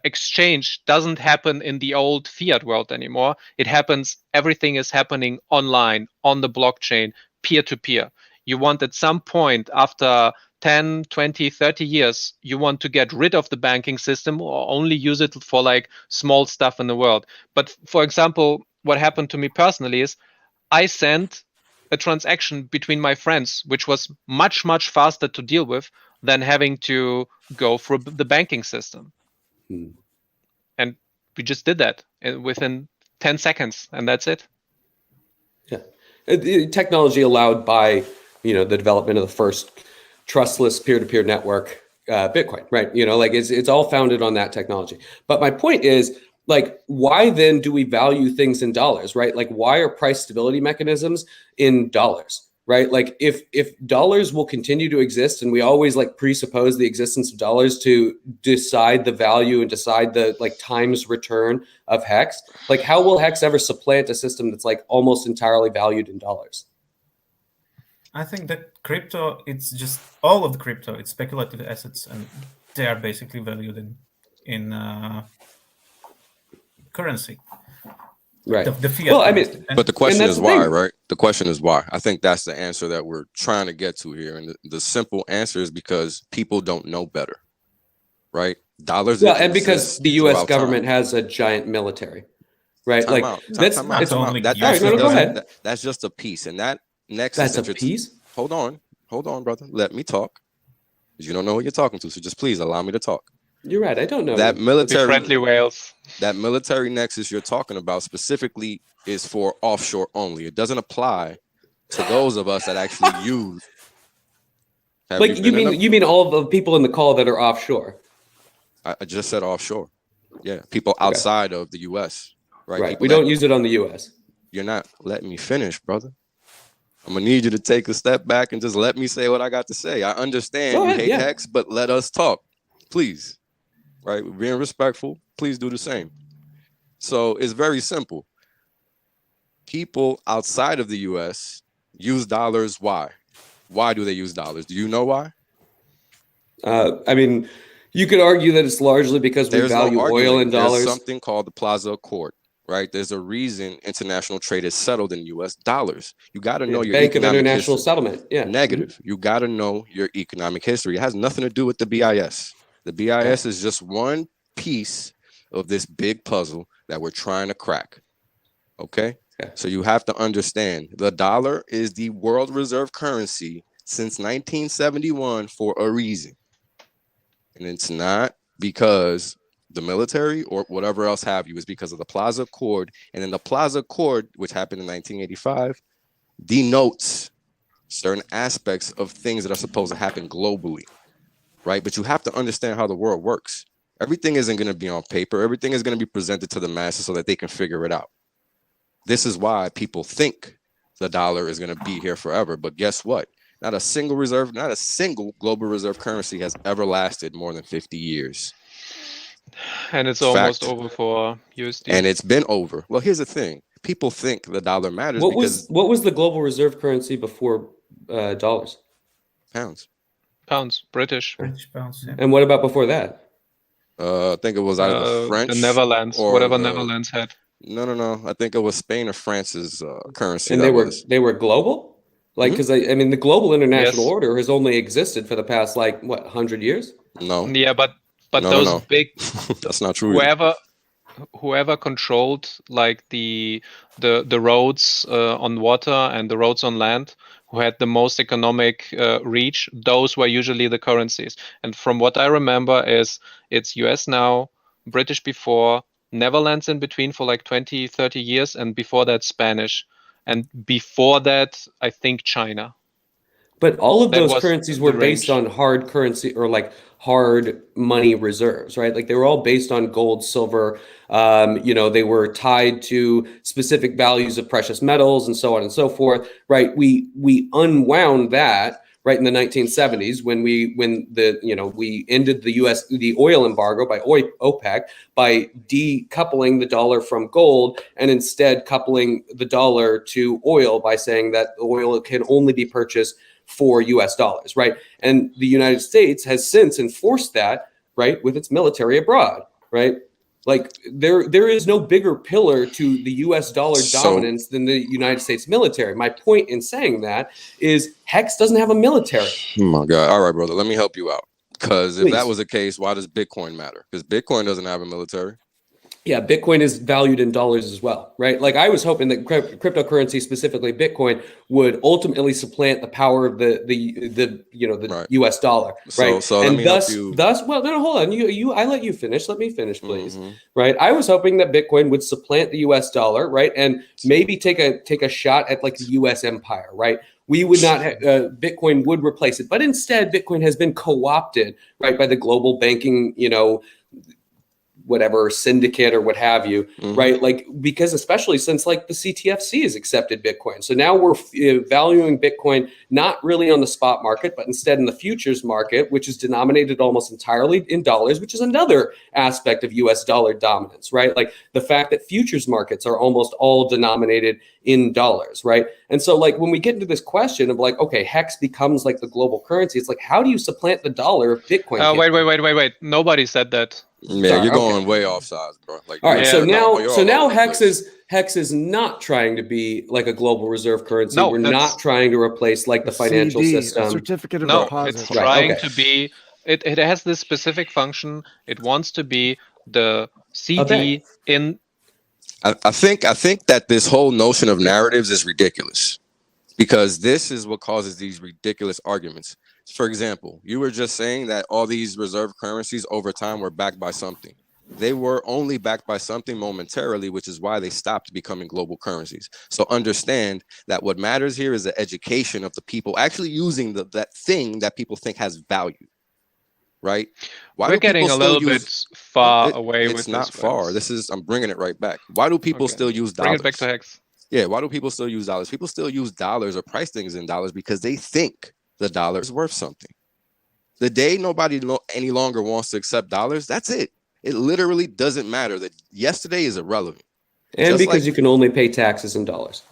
Speaker 2: exchange doesn't happen in the old fiat world anymore. It happens, everything is happening online, on the blockchain, peer-to-peer. You want at some point after 10, 20, 30 years, you want to get rid of the banking system or only use it for like small stuff in the world. But for example, what happened to me personally is I sent a transaction between my friends, which was much, much faster to deal with than having to go through the banking system. And we just did that within 10 seconds, and that's it.
Speaker 4: Yeah. Technology allowed by, the development of the first trustless peer-to-peer network, Bitcoin, right? Like it's all founded on that technology. But my point is, like, why then do we value things in dollars, right? Like, why are price stability mechanisms in dollars, right? Like, if dollars will continue to exist, and we always like presuppose the existence of dollars to decide the value and decide the like times return of HEX, like, how will HEX ever supplant a system that's like almost entirely valued in dollars?
Speaker 1: I think that crypto, it's just all of the crypto, it's speculative assets, and they are basically valued in currency.
Speaker 4: Right.
Speaker 1: The fiat.
Speaker 4: Well, I mean,
Speaker 1: currency.
Speaker 5: But the question
Speaker 4: that's
Speaker 5: is
Speaker 4: the
Speaker 5: why,
Speaker 4: thing.
Speaker 5: right? The question is why. I think that's the answer that we're trying to get to here. And the simple answer is because people don't know better, right? Dollars.
Speaker 4: Yeah, and because the U.S.
Speaker 5: throughout
Speaker 4: government
Speaker 5: time.
Speaker 4: has a giant military, right?
Speaker 5: Time
Speaker 4: like
Speaker 5: out.
Speaker 4: that's
Speaker 5: Time out.
Speaker 4: it's
Speaker 5: Time out.
Speaker 1: only
Speaker 5: That
Speaker 1: US
Speaker 5: actually
Speaker 4: government. Go
Speaker 5: doesn't.
Speaker 4: ahead.
Speaker 5: That's just a piece, and that next.
Speaker 4: That's a piece.
Speaker 5: Hold on, brother. Let me talk. Because you don't know who you're talking to, so just please allow me to talk.
Speaker 4: You're right. I don't know
Speaker 5: That
Speaker 2: Be
Speaker 5: military.
Speaker 2: friendly, Wales.
Speaker 5: That military nexus you're talking about specifically is for offshore only. It doesn't apply to those of us that actually use.
Speaker 4: Like you mean all of the people in the call that are offshore?
Speaker 5: I just said offshore. Yeah, people outside of the U.S. Right.
Speaker 4: Right.
Speaker 5: People
Speaker 4: We don't use it on the U.S.
Speaker 5: You're not letting me finish, brother. I'm gonna need you to take a step back and just let me say what I got to say. I understand
Speaker 4: Go
Speaker 5: you
Speaker 4: ahead,
Speaker 5: hate
Speaker 4: yeah.
Speaker 5: HEX, but let us talk, please. Right? We're being respectful. Please do the same. So it's very simple. People outside of the U.S. use dollars. Why? Why do they use dollars? Do you know why?
Speaker 4: I mean, you could argue that it's largely because we
Speaker 5: There's
Speaker 4: value
Speaker 5: no
Speaker 4: oil
Speaker 5: arguing.
Speaker 4: in dollars.
Speaker 5: There's something called the Plaza Accord, right? There's a reason international trade is settled in U.S. dollars. You got to know your
Speaker 4: Bank of
Speaker 5: economic
Speaker 4: International
Speaker 5: history.
Speaker 4: Settlement. Yeah.
Speaker 5: Negative. You got to know your economic history. It has nothing to do with the BIS. The BIS is just one piece of this big puzzle that we're trying to crack. Okay? So you have to understand the dollar is the world reserve currency since 1971 for a reason. And it's not because the military or whatever else have you. It's because of the Plaza Accord. And then the Plaza Accord, which happened in 1985, denotes certain aspects of things that are supposed to happen globally, right? But you have to understand how the world works. Everything isn't going to be on paper. Everything is going to be presented to the masses so that they can figure it out. This is why people think the dollar is going to be here forever. But guess what? Not a single global reserve currency has ever lasted more than 50 years.
Speaker 2: And it's almost over for USD.
Speaker 5: And it's been over. Well, here's the thing. People think the dollar matters
Speaker 4: What
Speaker 5: because
Speaker 4: was the global reserve currency before dollars?
Speaker 5: Pounds.
Speaker 2: British.
Speaker 1: British pounds. Yeah.
Speaker 4: And what about before that?
Speaker 5: I think it was either the French,
Speaker 2: the Netherlands,
Speaker 5: or
Speaker 2: whatever Netherlands had.
Speaker 5: No. I think it was Spain or France's currency.
Speaker 4: And they were global, like because I mean the global international order has only existed for the past 100 years.
Speaker 5: No.
Speaker 2: Yeah, but
Speaker 5: no,
Speaker 2: those big
Speaker 5: that's not true.
Speaker 2: Whoever controlled like the roads on water and the roads on land, who had the most economic reach, those were usually the currencies. And from what I remember is it's US now, British before, Netherlands in between for 20, 30 years, and before that Spanish. And before that, I think China.
Speaker 4: But all of those currencies were based on hard currency or hard money reserves, right? Like they were all based on gold, silver. They were tied to specific values of precious metals and so on and so forth, right? We unwound that, right, in the 1970s when we ended the oil embargo by OPEC by decoupling the dollar from gold and instead coupling the dollar to oil by saying that oil can only be purchased for US dollars, right? And the United States has since enforced that, right, with its military abroad, right? Like there is no bigger pillar to the US dollar dominance than the United States military. My point in saying that is HEX doesn't have a military.
Speaker 5: Oh my God. All right, brother, let me help you out. Because if
Speaker 4: Please.
Speaker 5: that was the case, why does Bitcoin matter? Because Bitcoin doesn't have a military.
Speaker 4: Yeah, Bitcoin is valued in dollars as well, right? Like I was hoping that cryptocurrency, specifically Bitcoin, would ultimately supplant the power of the
Speaker 5: Right.
Speaker 4: US dollar, right?
Speaker 5: So
Speaker 4: and
Speaker 5: let me help you.
Speaker 4: well, no, hold on. I let you finish. Let me finish, please.
Speaker 5: Mhm.
Speaker 4: Right? I was hoping that Bitcoin would supplant the US dollar, right? And maybe take a shot at like the US empire, right? We would not Bitcoin would replace it, but instead Bitcoin has been co-opted, right, by the global banking, whatever syndicate or what have you, right? Like, because especially since like the CTFC has accepted Bitcoin. So now we're valuing Bitcoin not really on the spot market, but instead in the futures market, which is denominated almost entirely in dollars, which is another aspect of US dollar dominance, right? Like the fact that futures markets are almost all denominated in dollars, right? And so like when we get into this question of like, okay, HEX becomes like the global currency, it's like, how do you supplant the dollar if Bitcoin?
Speaker 2: Wait. Nobody said that.
Speaker 5: Yeah,
Speaker 4: Sorry,
Speaker 5: you're
Speaker 4: okay.
Speaker 5: going way off sides, bro. Like,
Speaker 4: All right,
Speaker 2: Yeah.
Speaker 4: so now
Speaker 5: you're all over the place.
Speaker 4: HEX is not trying to be like a global reserve currency.
Speaker 2: No,
Speaker 4: We're
Speaker 2: that's-
Speaker 4: not trying to replace like the financial
Speaker 3: CD, a
Speaker 4: system.
Speaker 3: certificate of
Speaker 2: No,
Speaker 3: deposit.
Speaker 2: it's
Speaker 4: Right,
Speaker 2: trying
Speaker 4: okay.
Speaker 2: to be. It has this specific function. It wants to be the CD in.
Speaker 5: I think that this whole notion of narratives is ridiculous, because this is what causes these ridiculous arguments. For example, you were just saying that all these reserve currencies over time were backed by something. They were only backed by something momentarily, which is why they stopped becoming global currencies. So understand that what matters here is the education of the people actually using that thing that people think has value, right? Why
Speaker 2: We're
Speaker 5: do
Speaker 2: getting
Speaker 5: people
Speaker 2: a
Speaker 5: still
Speaker 2: little
Speaker 5: use?
Speaker 2: bit far away
Speaker 5: It's
Speaker 2: with
Speaker 5: not
Speaker 2: this.
Speaker 5: far. I'm bringing it right back. Why do people still use
Speaker 2: Bring
Speaker 5: dollars?
Speaker 2: it back to HEX.
Speaker 5: Yeah, why do people still use dollars? People still use dollars or price things in dollars because they think the dollar is worth something. The day nobody any longer wants to accept dollars, that's it. It literally doesn't matter. That yesterday is irrelevant.
Speaker 4: And
Speaker 5: Just
Speaker 4: because
Speaker 5: like-
Speaker 4: you can only pay taxes in dollars.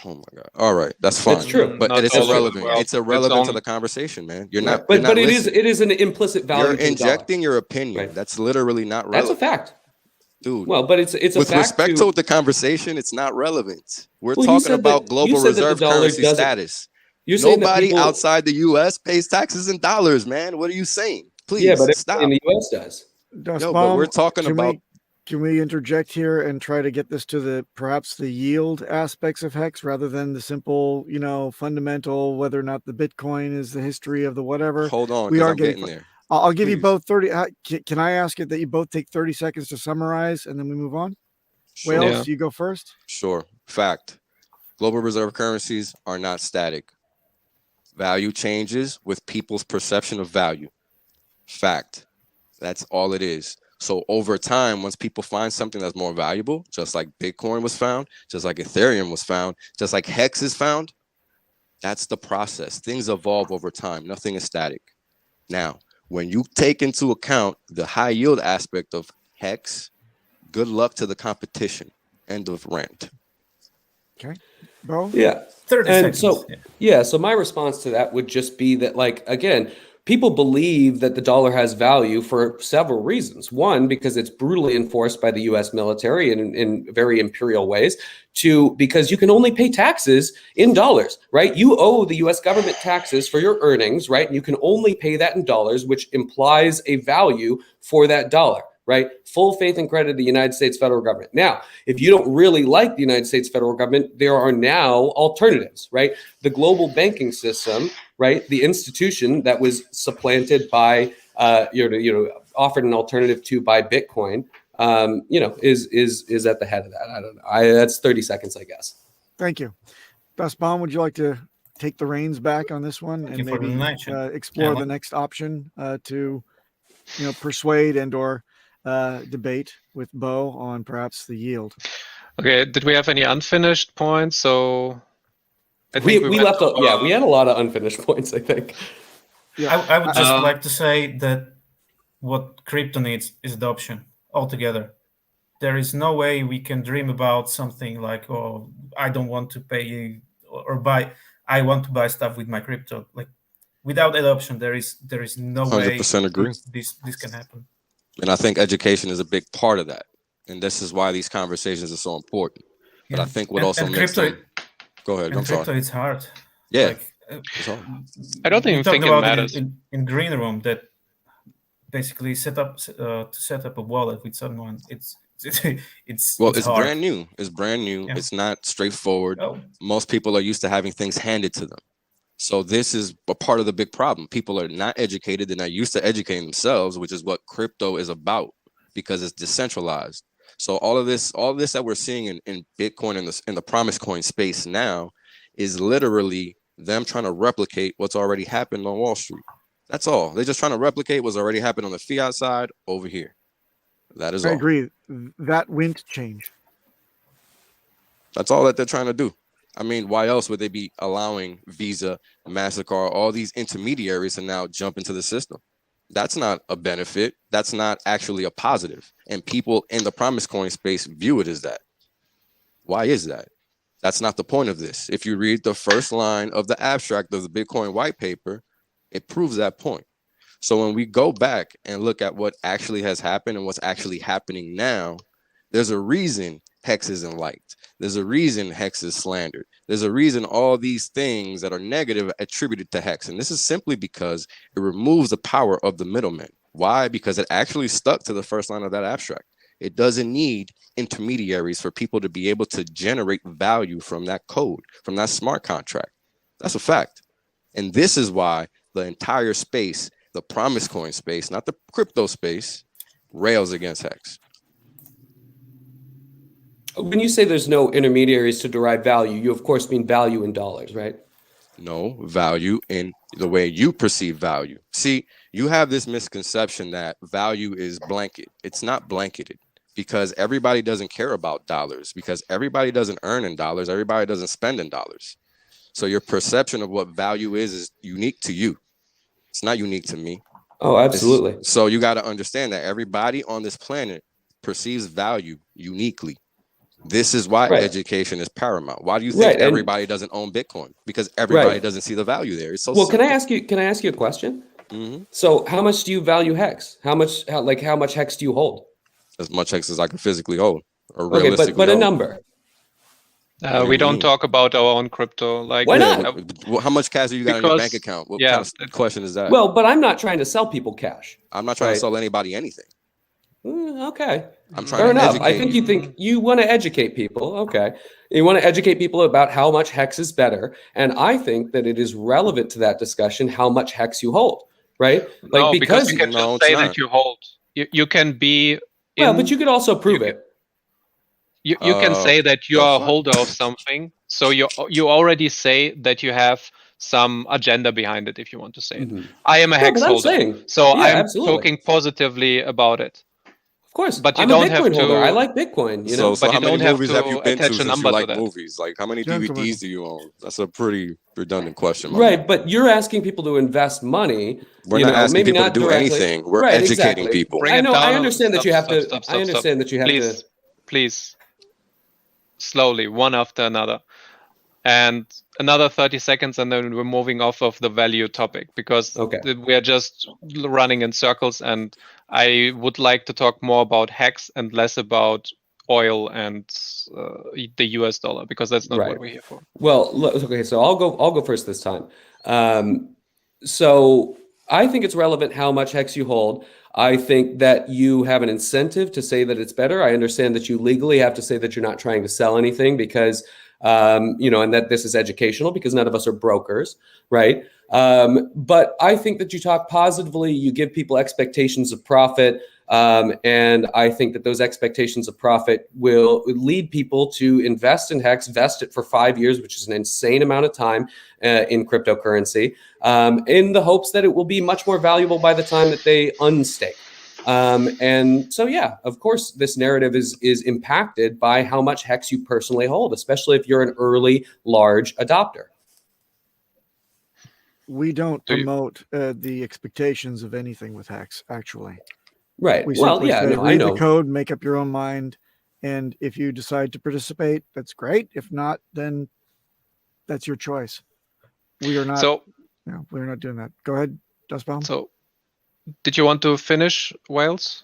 Speaker 5: Oh my God. All right, that's fine.
Speaker 4: That's true.
Speaker 5: But
Speaker 2: Not
Speaker 5: it's
Speaker 2: all over the
Speaker 5: irrelevant.
Speaker 2: world.
Speaker 5: It's irrelevant to
Speaker 2: only-
Speaker 5: the conversation, man. You're
Speaker 4: Right.
Speaker 5: not.
Speaker 4: But
Speaker 5: you're not
Speaker 4: it
Speaker 5: listening.
Speaker 4: is an implicit value.
Speaker 5: You're
Speaker 4: to the
Speaker 5: injecting
Speaker 4: dollar.
Speaker 5: your opinion.
Speaker 4: Right.
Speaker 5: That's literally not
Speaker 4: That's
Speaker 5: relevant.
Speaker 4: a fact.
Speaker 5: Dude.
Speaker 4: Well, but it's a
Speaker 5: With
Speaker 4: fact
Speaker 5: respect
Speaker 4: to
Speaker 5: to the conversation, it's not relevant. We're
Speaker 4: Well, you
Speaker 5: talking
Speaker 4: said
Speaker 5: about
Speaker 4: that- you
Speaker 5: global
Speaker 4: said that the
Speaker 5: reserve
Speaker 4: dollar
Speaker 5: currency
Speaker 4: doesn't-
Speaker 5: status.
Speaker 4: You're saying that
Speaker 5: Nobody
Speaker 4: people-
Speaker 5: outside the U.S. pays taxes in dollars, man. What are you saying? Please
Speaker 4: Yeah, but
Speaker 5: stop.
Speaker 4: in the US does.
Speaker 5: Yo, but we're talking about.
Speaker 3: Can we interject here and try to get this to perhaps the yield aspects of HEX rather than the simple, fundamental, whether or not the Bitcoin is the history of the whatever?
Speaker 5: Hold on,
Speaker 3: We
Speaker 5: because
Speaker 3: are
Speaker 5: I'm getting there.
Speaker 3: I'll give you
Speaker 5: Please.
Speaker 3: both 30. Can I ask it that you both take 30 seconds to summarize and then we move on?
Speaker 5: Sure.
Speaker 3: Wales, you go first.
Speaker 5: Sure. Fact. Global reserve currencies are not static. Value changes with people's perception of value. Fact. That's all it is. So over time, once people find something that's more valuable, just like Bitcoin was found, just like Ethereum was found, just like HEX is found, that's the process. Things evolve over time. Nothing is static. Now, when you take into account the high yield aspect of HEX, good luck to the competition. End of rant.
Speaker 3: Okay. Beau?
Speaker 4: Yeah.
Speaker 1: 30
Speaker 4: And
Speaker 1: seconds.
Speaker 4: so, yeah, so my response to that would just be that, like, again, people believe that the dollar has value for several reasons. One, because it's brutally enforced by the US military in very imperial ways. Two, because you can only pay taxes in dollars, right? You owe the US government taxes for your earnings, right? And you can only pay that in dollars, which implies a value for that dollar, right? Full faith and credit to the United States federal government. Now, if you don't really like the United States federal government, there are now alternatives, right? The global banking system, right? The institution that was supplanted by, offered an alternative to by Bitcoin, is at the head of that. I don't know. That's 30 seconds, I guess.
Speaker 3: Thank you. Basbam, would you like to take the reins back on this one and maybe explore the next option to, persuade and or debate with Beau on perhaps the yield?
Speaker 2: Okay, did we have any unfinished points? So I
Speaker 4: We
Speaker 2: think
Speaker 4: left. We had a lot of unfinished points, I think.
Speaker 3: Yeah.
Speaker 1: I would just like to say that what crypto needs is adoption altogether. There is no way we can dream about something like, oh, I don't want to pay or buy. I want to buy stuff with my crypto. Like, without adoption, there is no way
Speaker 5: 100% agree.
Speaker 1: this can happen.
Speaker 5: And I think education is a big part of that. And this is why these conversations are so important. But I think what also makes
Speaker 1: crypto,
Speaker 5: them... Go ahead,
Speaker 1: and
Speaker 5: I'm
Speaker 1: crypto,
Speaker 5: sorry.
Speaker 1: it's hard.
Speaker 5: Yeah,
Speaker 1: Like,
Speaker 5: it's hard.
Speaker 2: I don't even think it
Speaker 1: about
Speaker 2: matters.
Speaker 1: in green room that basically to set up a wallet with someone. It's
Speaker 5: Well, it's
Speaker 1: hard.
Speaker 5: brand new. It's brand new.
Speaker 1: Yeah.
Speaker 5: It's not straightforward.
Speaker 1: Oh.
Speaker 5: Most people are used to having things handed to them. So this is a part of the big problem. People are not educated. They're not used to educating themselves, which is what crypto is about, because it's decentralized. So all this that we're seeing in Bitcoin and in the promise coin space now is literally them trying to replicate what's already happened on Wall Street. That's all. They're just trying to replicate what's already happened on the fiat side over here. That is all.
Speaker 3: I agree. That won't change.
Speaker 5: That's all that they're trying to do. I mean, why else would they be allowing Visa, MasterCard, all these intermediaries to now jump into the system? That's not a benefit. That's not actually a positive. And people in the promise coin space view it as that. Why is that? That's not the point of this. If you read the first line of the abstract of the Bitcoin white paper, it proves that point. So when we go back and look at what actually has happened and what's actually happening now, there's a reason HEX isn't liked. There's a reason HEX is slandered. There's a reason all these things that are negative attributed to HEX. And this is simply because it removes the power of the middleman. Why? Because it actually stuck to the first line of that abstract. It doesn't need intermediaries for people to be able to generate value from that code, from that smart contract. That's a fact. And this is why the entire space, the promise coin space, not the crypto space, rails against HEX.
Speaker 4: When you say there's no intermediaries to derive value, you of course mean value in dollars, right?
Speaker 5: No, value in the way you perceive value. See, you have this misconception that value is blanket. It's not blanketed, because everybody doesn't care about dollars, because everybody doesn't earn in dollars. Everybody doesn't spend in dollars. So your perception of what value is unique to you. It's not unique to me.
Speaker 4: Oh, absolutely.
Speaker 5: So you got to understand that everybody on this planet perceives value uniquely. This is why education is paramount. Why do you think everybody doesn't own Bitcoin? Because everybody doesn't see the value there. It's so simple.
Speaker 4: Can I ask you a question?
Speaker 5: Mm-hmm.
Speaker 4: So how much do you value HEX? How much HEX do you hold?
Speaker 5: As much HEX as I can physically hold. Or
Speaker 4: Okay,
Speaker 5: realistically
Speaker 4: but a
Speaker 5: hold.
Speaker 4: number.
Speaker 2: We don't talk about our own crypto. Like,
Speaker 4: why not?
Speaker 5: How much cash do you got in your bank account? What kind of question is that?
Speaker 4: Well, but I'm not trying to sell people cash.
Speaker 5: I'm not trying to sell anybody anything.
Speaker 4: Okay.
Speaker 5: I'm trying
Speaker 4: Fair
Speaker 5: to
Speaker 4: enough.
Speaker 5: educate
Speaker 4: You want to educate people. Okay. You want to educate people about how much HEX is better. And I think that it is relevant to that discussion how much HEX you hold, right? Like,
Speaker 2: no, because you can just say that you hold. You can be...
Speaker 4: Well, but you could also prove it.
Speaker 2: You can say that you are a holder of something. So you already say that you have some agenda behind it, if you want to say it. I am a HEX holder. I'm talking positively about it.
Speaker 4: Of course,
Speaker 2: but you
Speaker 4: I'm
Speaker 2: don't
Speaker 4: a Bitcoin
Speaker 2: have to.
Speaker 4: holder. I like Bitcoin. You know,
Speaker 5: so
Speaker 2: but
Speaker 5: how
Speaker 2: you
Speaker 5: many
Speaker 2: don't have
Speaker 5: movies
Speaker 2: to
Speaker 5: have you been to
Speaker 2: attach a
Speaker 5: since
Speaker 2: number
Speaker 5: you
Speaker 2: to
Speaker 5: like
Speaker 2: that.
Speaker 5: movies? Like, how many
Speaker 3: Gentlemen.
Speaker 5: DVDs do you own? That's a pretty redundant question.
Speaker 4: Right, but you're asking people to invest money.
Speaker 5: We're not asking people to do anything. We're educating people.
Speaker 2: Bring
Speaker 4: I understand that you have to.
Speaker 2: Stop,
Speaker 4: I understand that you have to.
Speaker 2: Please, slowly, one after another. And another 30 seconds, and then we're moving off of the value topic, because we are just running in circles, and I would like to talk more about HEX and less about oil and the US dollar, because that's not what we're here for.
Speaker 4: Well, okay, so I'll go first this time. So I think it's relevant how much HEX you hold. I think that you have an incentive to say that it's better. I understand that you legally have to say that you're not trying to sell anything, because and that this is educational, because none of us are brokers, right? But I think that you talk positively, you give people expectations of profit, and I think that those expectations of profit will lead people to invest in HEX, vest it for 5 years, which is an insane amount of time in cryptocurrency, in the hopes that it will be much more valuable by the time that they unstake. And so, yeah, of course, this narrative is impacted by how much HEX you personally hold, especially if you're an early, large adopter.
Speaker 3: we don't
Speaker 2: Do you-
Speaker 3: promote the expectations of anything with Hex, actually.
Speaker 4: Right.
Speaker 3: We
Speaker 4: Well,
Speaker 3: simply
Speaker 4: yeah,
Speaker 3: say,
Speaker 4: no, I
Speaker 3: read the
Speaker 4: know.
Speaker 3: code, make up your own mind. And if you decide to participate, that's great. If not, then that's your choice. We are not,
Speaker 2: So,
Speaker 3: we're not doing that. Go ahead, Dustbaum.
Speaker 2: so did you want to finish, Wales?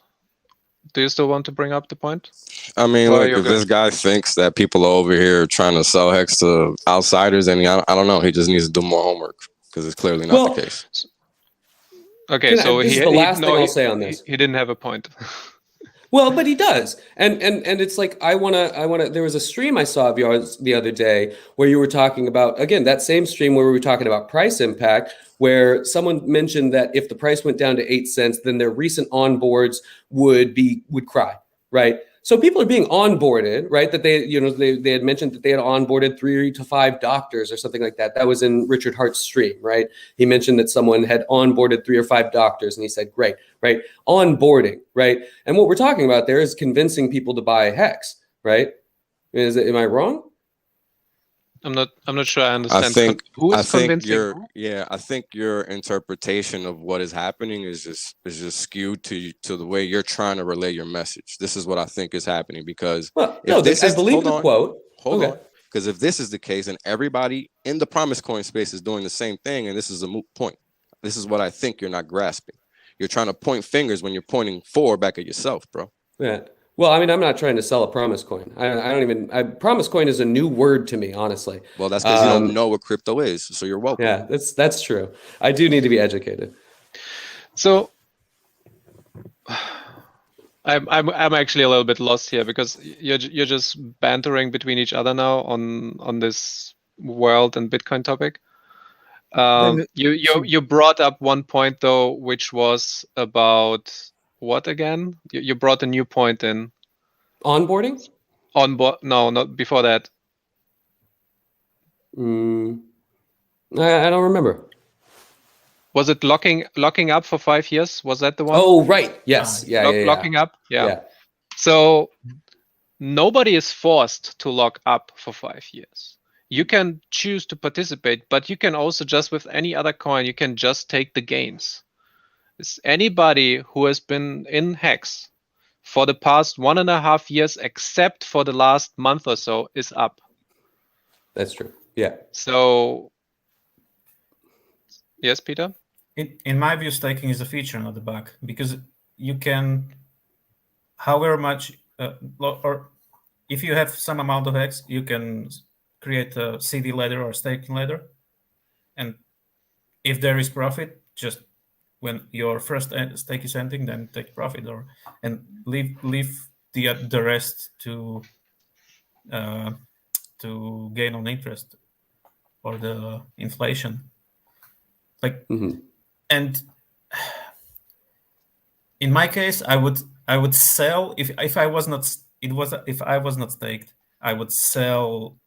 Speaker 2: Do you still want to bring up the point?
Speaker 5: I mean,
Speaker 2: Well,
Speaker 5: look,
Speaker 2: you're
Speaker 5: if
Speaker 2: good.
Speaker 5: this guy thinks that people are over here trying to sell Hex to outsiders, then I don't know. He just needs to do more homework because it's clearly not
Speaker 4: Well,
Speaker 5: the case.
Speaker 2: Okay, so
Speaker 4: this is the last thing I'll say on this.
Speaker 2: He didn't have a point.
Speaker 4: Well, but he does, and it's like I wanna. There was a stream I saw of yours the other day where you were talking about, again, that same stream where we were talking about price impact, where someone mentioned that if the price went down to 8 cents, then their recent onboards would cry, right? So people are being onboarded, right? That they had mentioned that they had onboarded 3 to 5 doctors or something like that. That was in Richard Hart's stream, right? He mentioned that someone had onboarded 3 or 5 doctors, and he said, great, right? Onboarding, right? And what we're talking about there is convincing people to buy Hex, right? Am I wrong?
Speaker 2: I'm not sure I understand.
Speaker 5: I think
Speaker 2: convincing
Speaker 5: your
Speaker 2: who?
Speaker 5: I think your interpretation of what is happening is just skewed to the way you're trying to relay your message. This is what I think is happening because
Speaker 4: Well, no, I believe the quote.
Speaker 5: Hold on. Because if this is the case and everybody in the promise coin space is doing the same thing, and this is a moot point, this is what I think you're not grasping. You're trying to point fingers when you're pointing 4 back at yourself, bro.
Speaker 4: Yeah. Well, I mean, I'm not trying to sell a promise coin. Promise coin is a new word to me, honestly.
Speaker 5: Well, that's because you don't know what crypto is, so you're welcome.
Speaker 4: Yeah, that's true. I do need to be educated.
Speaker 2: So I'm actually a little bit lost here because you're just bantering between each other now on this world and Bitcoin topic. You brought up one point though, which was about what again? You brought a new point in.
Speaker 4: Onboarding?
Speaker 2: No, not before that.
Speaker 4: I don't remember.
Speaker 2: Was it locking up for 5 years? Was that the one?
Speaker 4: Oh, right. Yes. Yeah.
Speaker 2: Locking up. Yeah. So nobody is forced to lock up for 5 years. You can choose to participate, but you can also just with any other coin, you can just take the gains. It's anybody who has been in Hex for the past 1.5 years, except for the last month or so, is up.
Speaker 4: That's true. Yeah.
Speaker 2: So, yes, Peter?
Speaker 1: In my view, staking is a feature, not a bug, because you can, however much, or if you have some amount of Hex, you can create a CD ladder or staking ladder. And if there is profit, just when your first stake is ending, then take profit and leave the rest to gain on interest or the inflation. And in my case, I would sell if I was not staked, I would sell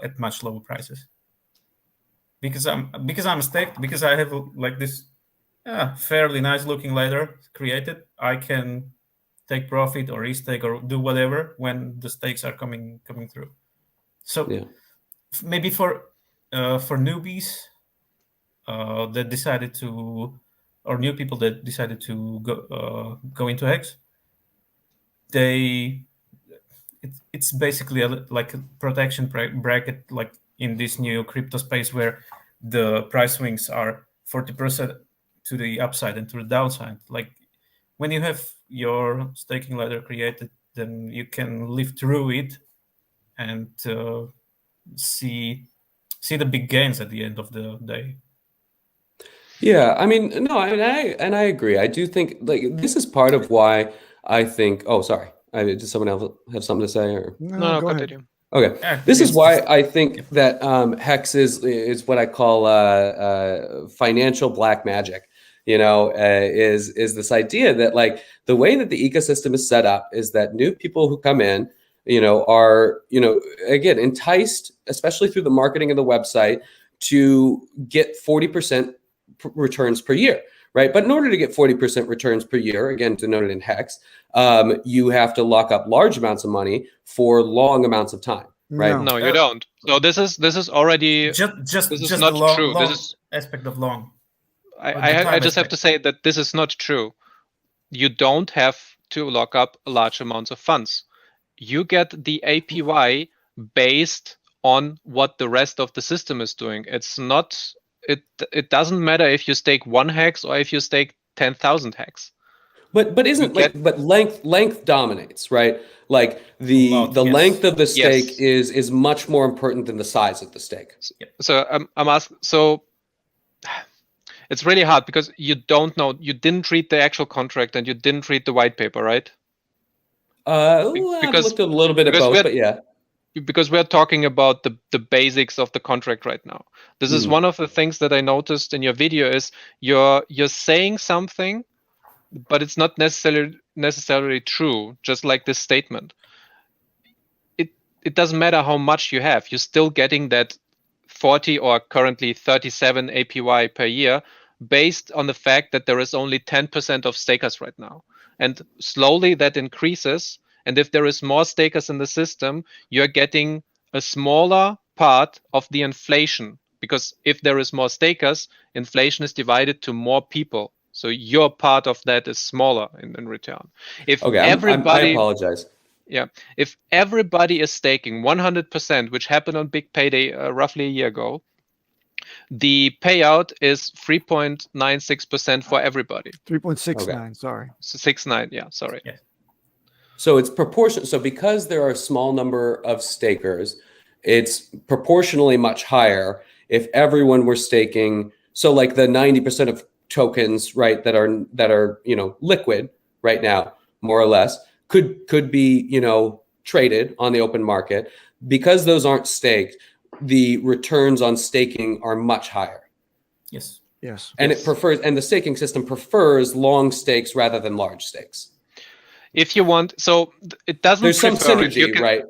Speaker 1: at much lower prices because I'm staked, because I have like this fairly nice looking ladder created. I can take profit or restake or do whatever when the stakes are coming through. So maybe for newbies that decided to, or new people that decided to go into Hex, it's basically like a protection bracket, like in this new crypto space where the price swings are 40% to the upside and to the downside. Like when you have your staking ladder created, then you can live through it and see the big gains at the end of the day.
Speaker 4: Yeah, I mean, no, I agree. I do think like this is part of why I think. Oh, sorry. Does someone else have something to say? Or
Speaker 2: no, go ahead.
Speaker 4: Okay, this is why I think that Hex is what I call financial black magic. Is this idea that like the way that the ecosystem is set up is that new people who come in, are again enticed, especially through the marketing of the website, to get 40% returns per year, right? But in order to get 40% returns per year, again denoted in Hex, you have to lock up large amounts of money for long amounts of time, right?
Speaker 2: No, you don't. So this is already
Speaker 1: just
Speaker 2: not true.
Speaker 1: aspect of long.
Speaker 2: I just have to say that this is not true. You don't have to lock up large amounts of funds. You get the APY based on what the rest of the system is doing. It's not. It doesn't matter if you stake 1 hex or if you stake 10,000 hex.
Speaker 4: But isn't but length dominates, right? Like the length of the stake is much more important than the size of the stake.
Speaker 2: So I'm asking. So it's really hard because you don't know. You didn't read the actual contract and you didn't read the white paper, right?
Speaker 4: I've looked at a little bit of both, but yeah.
Speaker 2: Because we're talking about the basics of the contract right now. This is one of the things that I noticed in your video is you're saying something, but it's not necessarily true, just like this statement. It doesn't matter how much you have, you're still getting that 40 or currently 37 APY per year based on the fact that there is only 10% of stakers right now. And slowly that increases. And if there is more stakers in the system, you're getting a smaller part of the inflation. Because if there is more stakers, inflation is divided to more people. So your part of that is smaller in return. If
Speaker 4: I apologize.
Speaker 2: Yeah, if everybody is staking 100%, which happened on Big Payday roughly a year ago, the payout is 3.96% for everybody.
Speaker 3: 3.69, sorry.
Speaker 2: 69, yeah, sorry.
Speaker 1: Yes.
Speaker 4: So it's proportional. So because there are a small number of stakers, it's proportionally much higher if everyone were staking. So like the 90% of tokens, right, that are liquid right now, more or less, could be traded on the open market. Because those aren't staked, the returns on staking are much higher.
Speaker 1: Yes.
Speaker 4: And the staking system prefers long stakes rather than large stakes.
Speaker 2: If you want, so it doesn't.
Speaker 4: There's some synergy, right?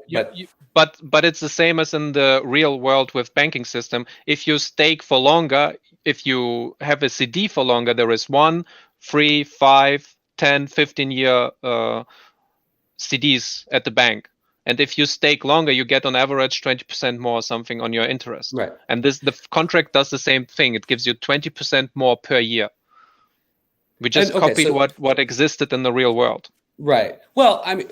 Speaker 2: But it's the same as in the real world with banking system. If you stake for longer, if you have a CD for longer, there is 1, 3, 5, 10, 15-year CDs at the bank. And if you stake longer, you get on average 20% more or something on your interest.
Speaker 4: Right.
Speaker 2: And the contract does the same thing. It gives you 20% more per year. We just copied what existed in the real world.
Speaker 4: Right. Well, I mean,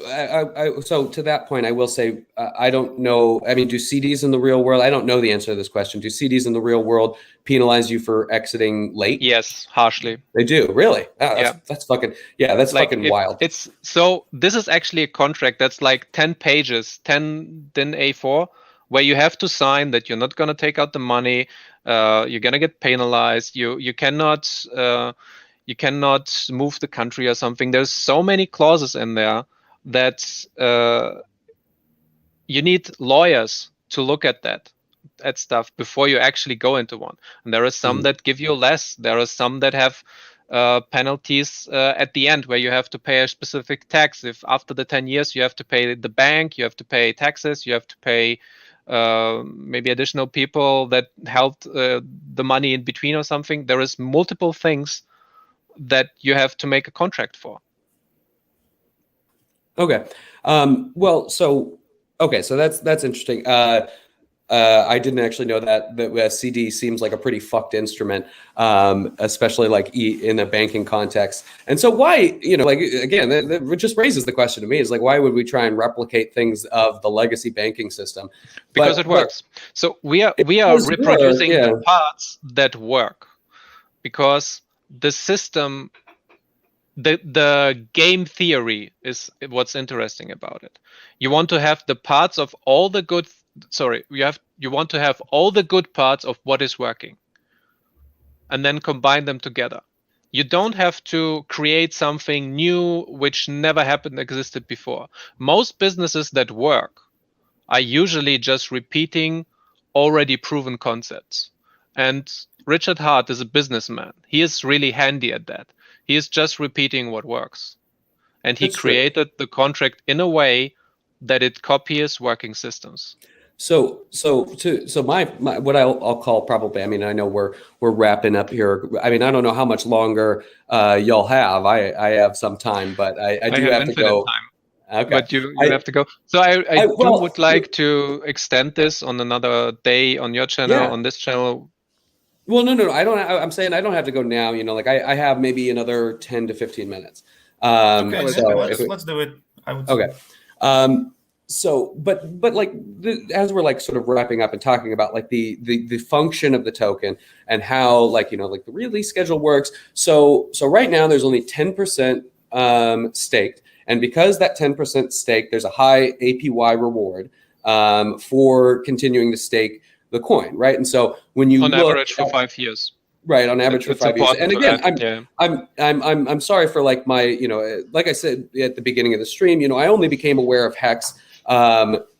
Speaker 4: so to that point, I will say, I don't know. I mean, do CDs in the real world? I don't know the answer to this question. Do CDs in the real world penalize you for exiting late?
Speaker 2: Yes, harshly.
Speaker 4: They do. Really? Oh, that's fucking, that's like fucking wild.
Speaker 2: This is actually a contract that's like 10 pages, 10 DIN A4, where you have to sign that you're not going to take out the money. You're going to get penalized. You cannot move the country or something. There's so many clauses in there that you need lawyers to look at that stuff before you actually go into one. And there are some that give you less. There are some that have penalties at the end where you have to pay a specific tax. If after the 10 years you have to pay the bank, you have to pay taxes, you have to pay maybe additional people that held the money in between or something. There is multiple things that you have to make a contract for.
Speaker 4: Okay. So that's interesting. I didn't actually know that CD seems like a pretty fucked instrument, especially like in a banking context. And so why, again, that just raises the question to me is like, why would we try and replicate things of the legacy banking system?
Speaker 2: Because it works. So we are reproducing the parts that work, because the system, the game theory is what's interesting about it. You want to have the parts of all the good. You want to have all the good parts of what is working, and then combine them together. You don't have to create something new which never existed before. Most businesses that work are usually just repeating already proven concepts. And Richard Hart is a businessman. He is really handy at that. He is just repeating what works. And he created the contract in a way that it copies working systems.
Speaker 4: So my what I'll call probably, I mean, I know we're wrapping up here. I mean, I don't know how much longer y'all have. I have some time, but I do have to go.
Speaker 2: Time. Okay. But you have to go. So I would like to extend this on another day on your channel, on this channel.
Speaker 4: Well, no. I'm saying I don't have to go now. You know, like I have maybe another 10 to 15 minutes.
Speaker 1: Okay,
Speaker 4: So
Speaker 1: let's do it. I would
Speaker 4: okay.
Speaker 1: say.
Speaker 4: So, but like as we're like sort of wrapping up and talking about like the function of the token and how like, you know, like the release schedule works. So right now there's only 10% staked, and because that 10% stake, there's a high APY reward for continuing to stake the coin, right? And so when you
Speaker 2: on
Speaker 4: look
Speaker 2: average for 5 years.
Speaker 4: right, on average for
Speaker 2: It's
Speaker 4: 5 years.
Speaker 2: important
Speaker 4: And
Speaker 2: to
Speaker 4: again,
Speaker 2: add,
Speaker 4: I'm sorry for like my, you know, like I said at the beginning of the stream, you know, I only became aware of HEX,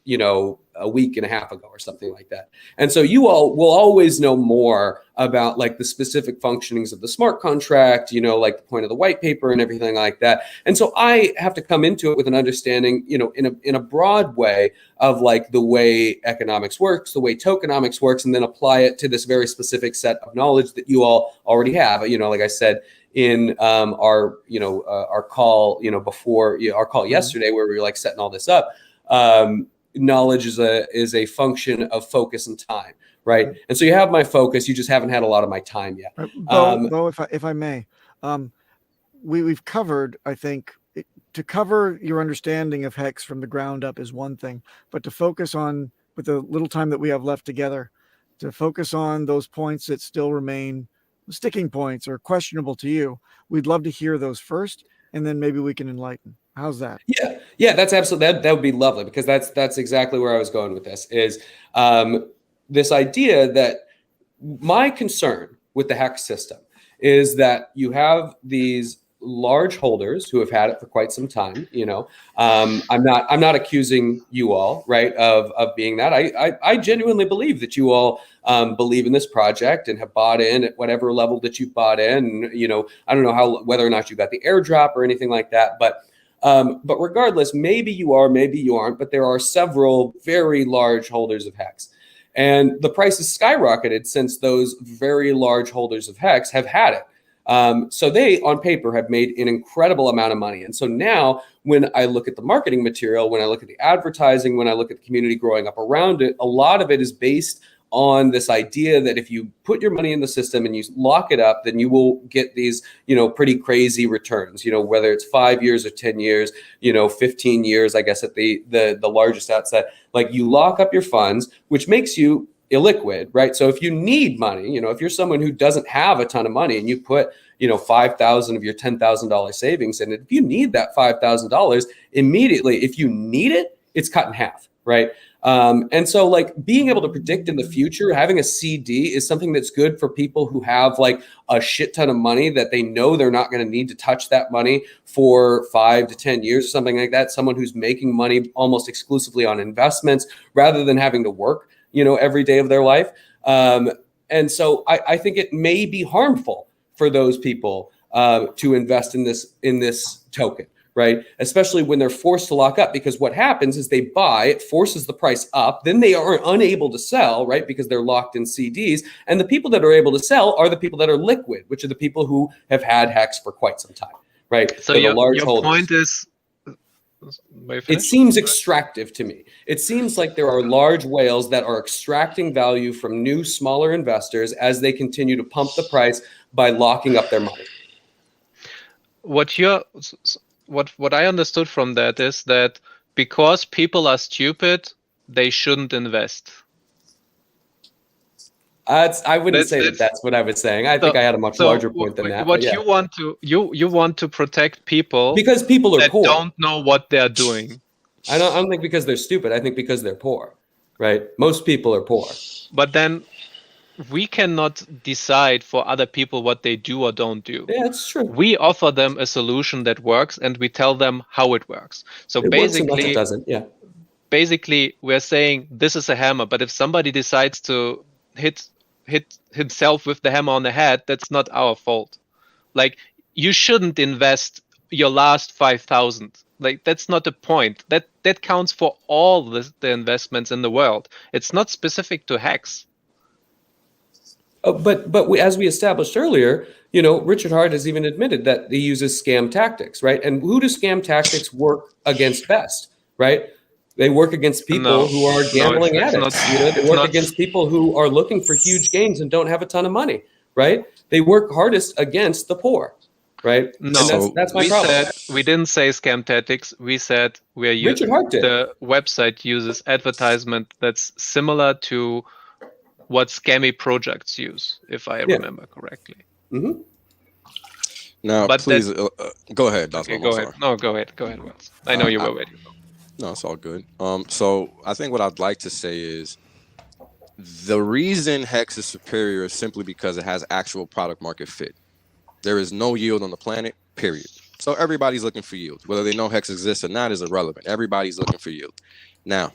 Speaker 4: you know, a week and a half ago or something like that. And so you all will always know more about like the specific functionings of the smart contract, you know, like the point of the white paper and everything like that. And so I have to come into it with an understanding, you know, in a broad way of like the way economics works, the way tokenomics works, and then apply it to this very specific set of knowledge that you all already have. You know, like I said, in our, you know, our call, you know, before our call yesterday, where we were like setting all this up, knowledge is a function of focus and time, right? And so you have my focus, you just haven't had a lot of my time yet.
Speaker 3: Beau, if I may, we've covered, I think, to cover your understanding of HEX from the ground up is one thing, but to focus on, with the little time that we have left together, to focus on those points that still remain sticking points or questionable to you, we'd love to hear those first, and then maybe we can enlighten. How's that?
Speaker 4: Yeah, that's absolutely, that would be lovely, because that's exactly where I was going with this, is this idea that my concern with the HEX system is that you have these large holders who have had it for quite some time. You know, I'm not accusing you all, right, of being that. I genuinely believe that you all believe in this project and have bought in at whatever level that you've bought in. And, you know, I don't know whether or not you got the airdrop or anything like that, but regardless, maybe you are, maybe you aren't, but there are several very large holders of HEX. And the price has skyrocketed since those very large holders of HEX have had it. So they, on paper, have made an incredible amount of money. And so now when I look at the marketing material, when I look at the advertising, when I look at the community growing up around it, a lot of it is based on this idea that if you put your money in the system and you lock it up, then you will get these, you know, pretty crazy returns, you know, whether it's 5 years or 10 years, you know, 15 years, I guess at the largest outset, like you lock up your funds, which makes you illiquid, right? So if you need money, you know, if you're someone who doesn't have a ton of money and you put, you know, $5,000 of your $10,000 savings in it, if you need that $5,000 immediately, if you need it, it's cut in half, right? And so like being able to predict in the future, having a CD is something that's good for people who have like a shit ton of money that they know they're not going to need to touch that money for 5 to 10 years or something like that. Someone who's making money almost exclusively on investments rather than having to work, you know, every day of their life. And so I think it may be harmful for those people to invest in this token. Right? Especially when they're forced to lock up, because what happens is they buy, it forces the price up, then they are unable to sell, right? Because they're locked in CDs. And the people that are able to sell are the people that are liquid, which are the people who have had HEX for quite some time, right?
Speaker 2: So
Speaker 4: They're the large
Speaker 2: your
Speaker 4: holders.
Speaker 2: point is,
Speaker 4: it seems extractive to me. It seems like there are large whales that are extracting value from new, smaller investors as they continue to pump the price by locking up their money.
Speaker 2: What I understood from that is that because people are stupid, they shouldn't invest.
Speaker 4: I wouldn't say that's what I was saying. I think I had a much larger point than that.
Speaker 2: What you want to protect people
Speaker 4: because people are
Speaker 2: that
Speaker 4: poor.
Speaker 2: Don't know what they're doing.
Speaker 4: I don't think because they're stupid. I think because they're poor, right? Most people are poor.
Speaker 2: But then we cannot decide for other people what they do or don't do.
Speaker 4: Yeah, that's true.
Speaker 2: We offer them a solution that works, and we tell them how it works. So
Speaker 4: it
Speaker 2: basically,
Speaker 4: works unless it doesn't. Yeah.
Speaker 2: Basically, we're saying this is a hammer, but if somebody decides to hit himself with the hammer on the head, that's not our fault. Like, you shouldn't invest your last 5,000. Like, that's not the point. That counts for all the investments in the world. It's not specific to HEX.
Speaker 4: But as we established earlier, you know, Richard Hart has even admitted that he uses scam tactics, right? And who do scam tactics work against best, right? They work against people who are gambling addicts. They work against people who are looking for huge gains and don't have a ton of money, right? They work hardest against the poor, right?
Speaker 2: No,
Speaker 4: and that's my problem.
Speaker 2: We didn't say scam tactics. We said
Speaker 4: Richard Hart did.
Speaker 2: The website uses advertisement that's similar to what scammy projects use, if I remember correctly.
Speaker 4: Mm-hmm.
Speaker 5: Now,
Speaker 2: but
Speaker 5: please go ahead.
Speaker 2: Okay, go ahead. No, go ahead. Go ahead, Wells. I know you were waiting.
Speaker 5: No, it's all good. So I think what I'd like to say is the reason HEX is superior is simply because it has actual product market fit. There is no yield on the planet, period. So everybody's looking for yield. Whether they know HEX exists or not is irrelevant. Everybody's looking for yield. Now,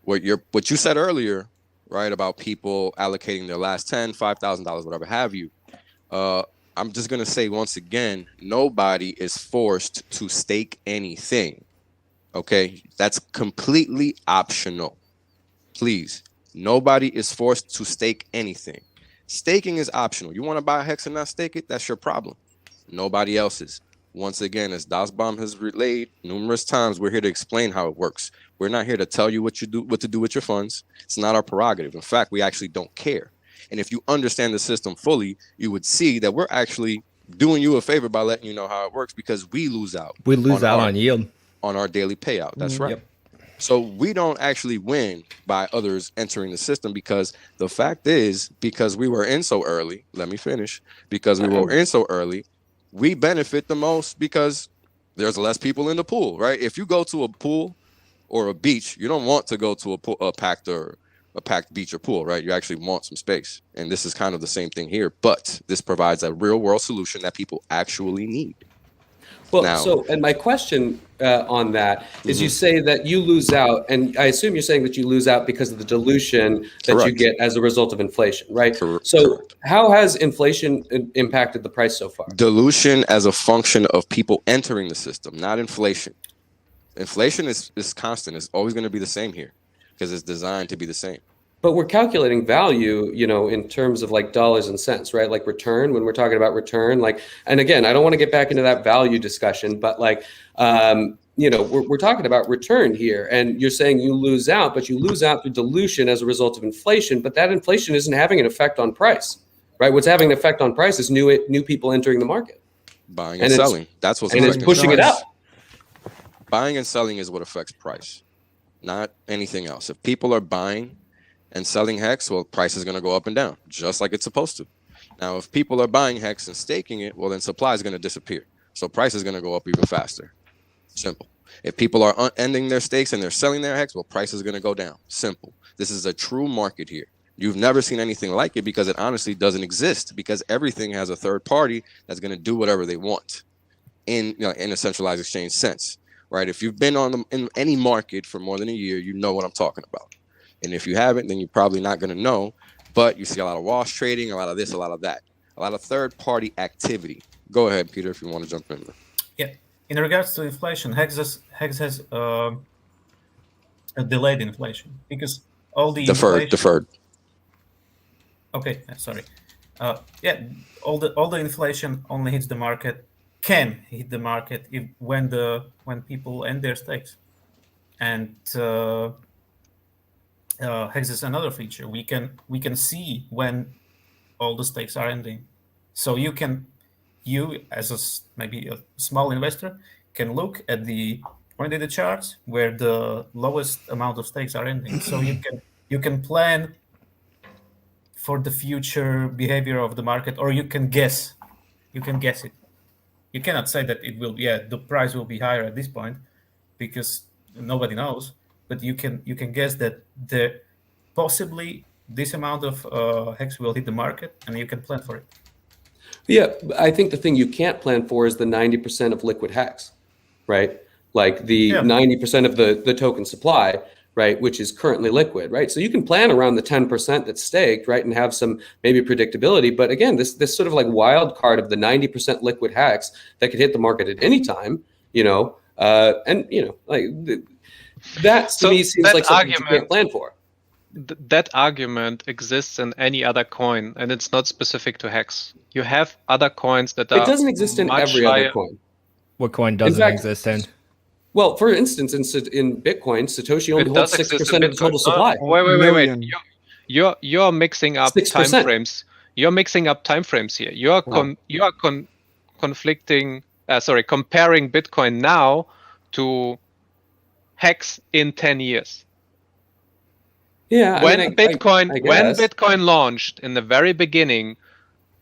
Speaker 5: what you said earlier, right, about people allocating their last $10,000, $5,000, whatever have you, I'm just going to say once again, nobody is forced to stake anything. Okay, that's completely optional. Please, nobody is forced to stake anything. Staking is optional. You want to buy a HEX and not stake it? That's your problem. Nobody else's. Once again, as Dasbaum has relayed numerous times, we're here to explain how it works. We're not here to tell you what to do with your funds. It's not our prerogative. In fact, we actually don't care. And if you understand the system fully, you would see that we're actually doing you a favor by letting you know how it works, because we lose out.
Speaker 6: We lose out on yield.
Speaker 5: On our daily payout. That's right. Yep. So we don't actually win by others entering the system, because the fact is, because we were in so early, let me finish, because we were in so early, we benefit the most because there's less people in the pool, right? If you go to a pool or a beach, you don't want to go to a packed beach or pool, right? You actually want some space. And this is kind of the same thing here, but this provides a real world solution that people actually need.
Speaker 4: Well, and my question on that is, you say that you lose out, and I assume you're saying that you lose out because of the dilution that you get as a result of inflation, right? Correct. How has inflation impacted the price so far?
Speaker 5: Dilution as a function of people entering the system, not inflation. Inflation is constant. It's always going to be the same here because it's designed to be the same.
Speaker 4: But we're calculating value, in terms of like dollars and cents, right? Like return, when we're talking about return, and again, I don't want to get back into that value discussion, but we're talking about return here, and you're saying you lose out, but you lose out through dilution as a result of inflation, but that inflation isn't having an effect on price, right? What's having an effect on price is new people entering the market.
Speaker 5: Buying and selling. That's what's
Speaker 4: and it's pushing it up.
Speaker 5: Buying and selling is what affects price, not anything else. If people are buying and selling HEX, well, price is going to go up and down, just like it's supposed to. Now, if people are buying HEX and staking it, well, then supply is going to disappear. So price is going to go up even faster. Simple. If people are ending their stakes and they're selling their HEX, well, price is going to go down. Simple. This is a true market here. You've never seen anything like it because it honestly doesn't exist, because everything has a third party that's going to do whatever they want in a centralized exchange sense, right? If you've been in any market for more than a year, you know what I'm talking about. And if you haven't, then you're probably not going to know. But you see a lot of wash trading, a lot of this, a lot of that, a lot of third-party activity. Go ahead, Peter, if you want to jump in there.
Speaker 1: Yeah. In regards to inflation, HEX has a delayed inflation, because all the
Speaker 5: deferred.
Speaker 1: Okay, sorry. All the inflation only hits the market, can hit the market when people end their stakes, and HEX is another feature. We can see when all the stakes are ending, so you as maybe a small investor can look at the charts where the lowest amount of stakes are ending. So you can plan for the future behavior of the market, or you can guess. You can guess it. You cannot say that it will. The price will be higher at this point, because nobody knows. But you can guess that possibly this amount of HEX will hit the market, and you can plan for it.
Speaker 4: Yeah, I think the thing you can't plan for is the 90% of liquid HEX, right? Like the 90% of the token supply, right, which is currently liquid, right? So you can plan around the 10% that's staked, right, and have some maybe predictability. But again, this sort of like wild card of the 90% liquid HEX that could hit the market at any time, that to me seems like something you can't plan for.
Speaker 2: That argument exists in any other coin, and it's not specific to HEX. You have other coins that are.
Speaker 4: It doesn't exist in every other coin.
Speaker 6: What coin doesn't exist in?
Speaker 4: Well, for instance, in Bitcoin, Satoshi only
Speaker 2: It does
Speaker 4: holds 6%
Speaker 2: exist in
Speaker 4: of the total
Speaker 2: Bitcoin.
Speaker 4: supply.
Speaker 2: Wait.
Speaker 3: Million.
Speaker 2: You're mixing up
Speaker 4: 6%.
Speaker 2: time frames. You're mixing up time frames here. You are comparing Bitcoin now to HEX in 10 years.
Speaker 4: Yeah,
Speaker 2: When
Speaker 4: I guess.
Speaker 2: Bitcoin launched in the very beginning,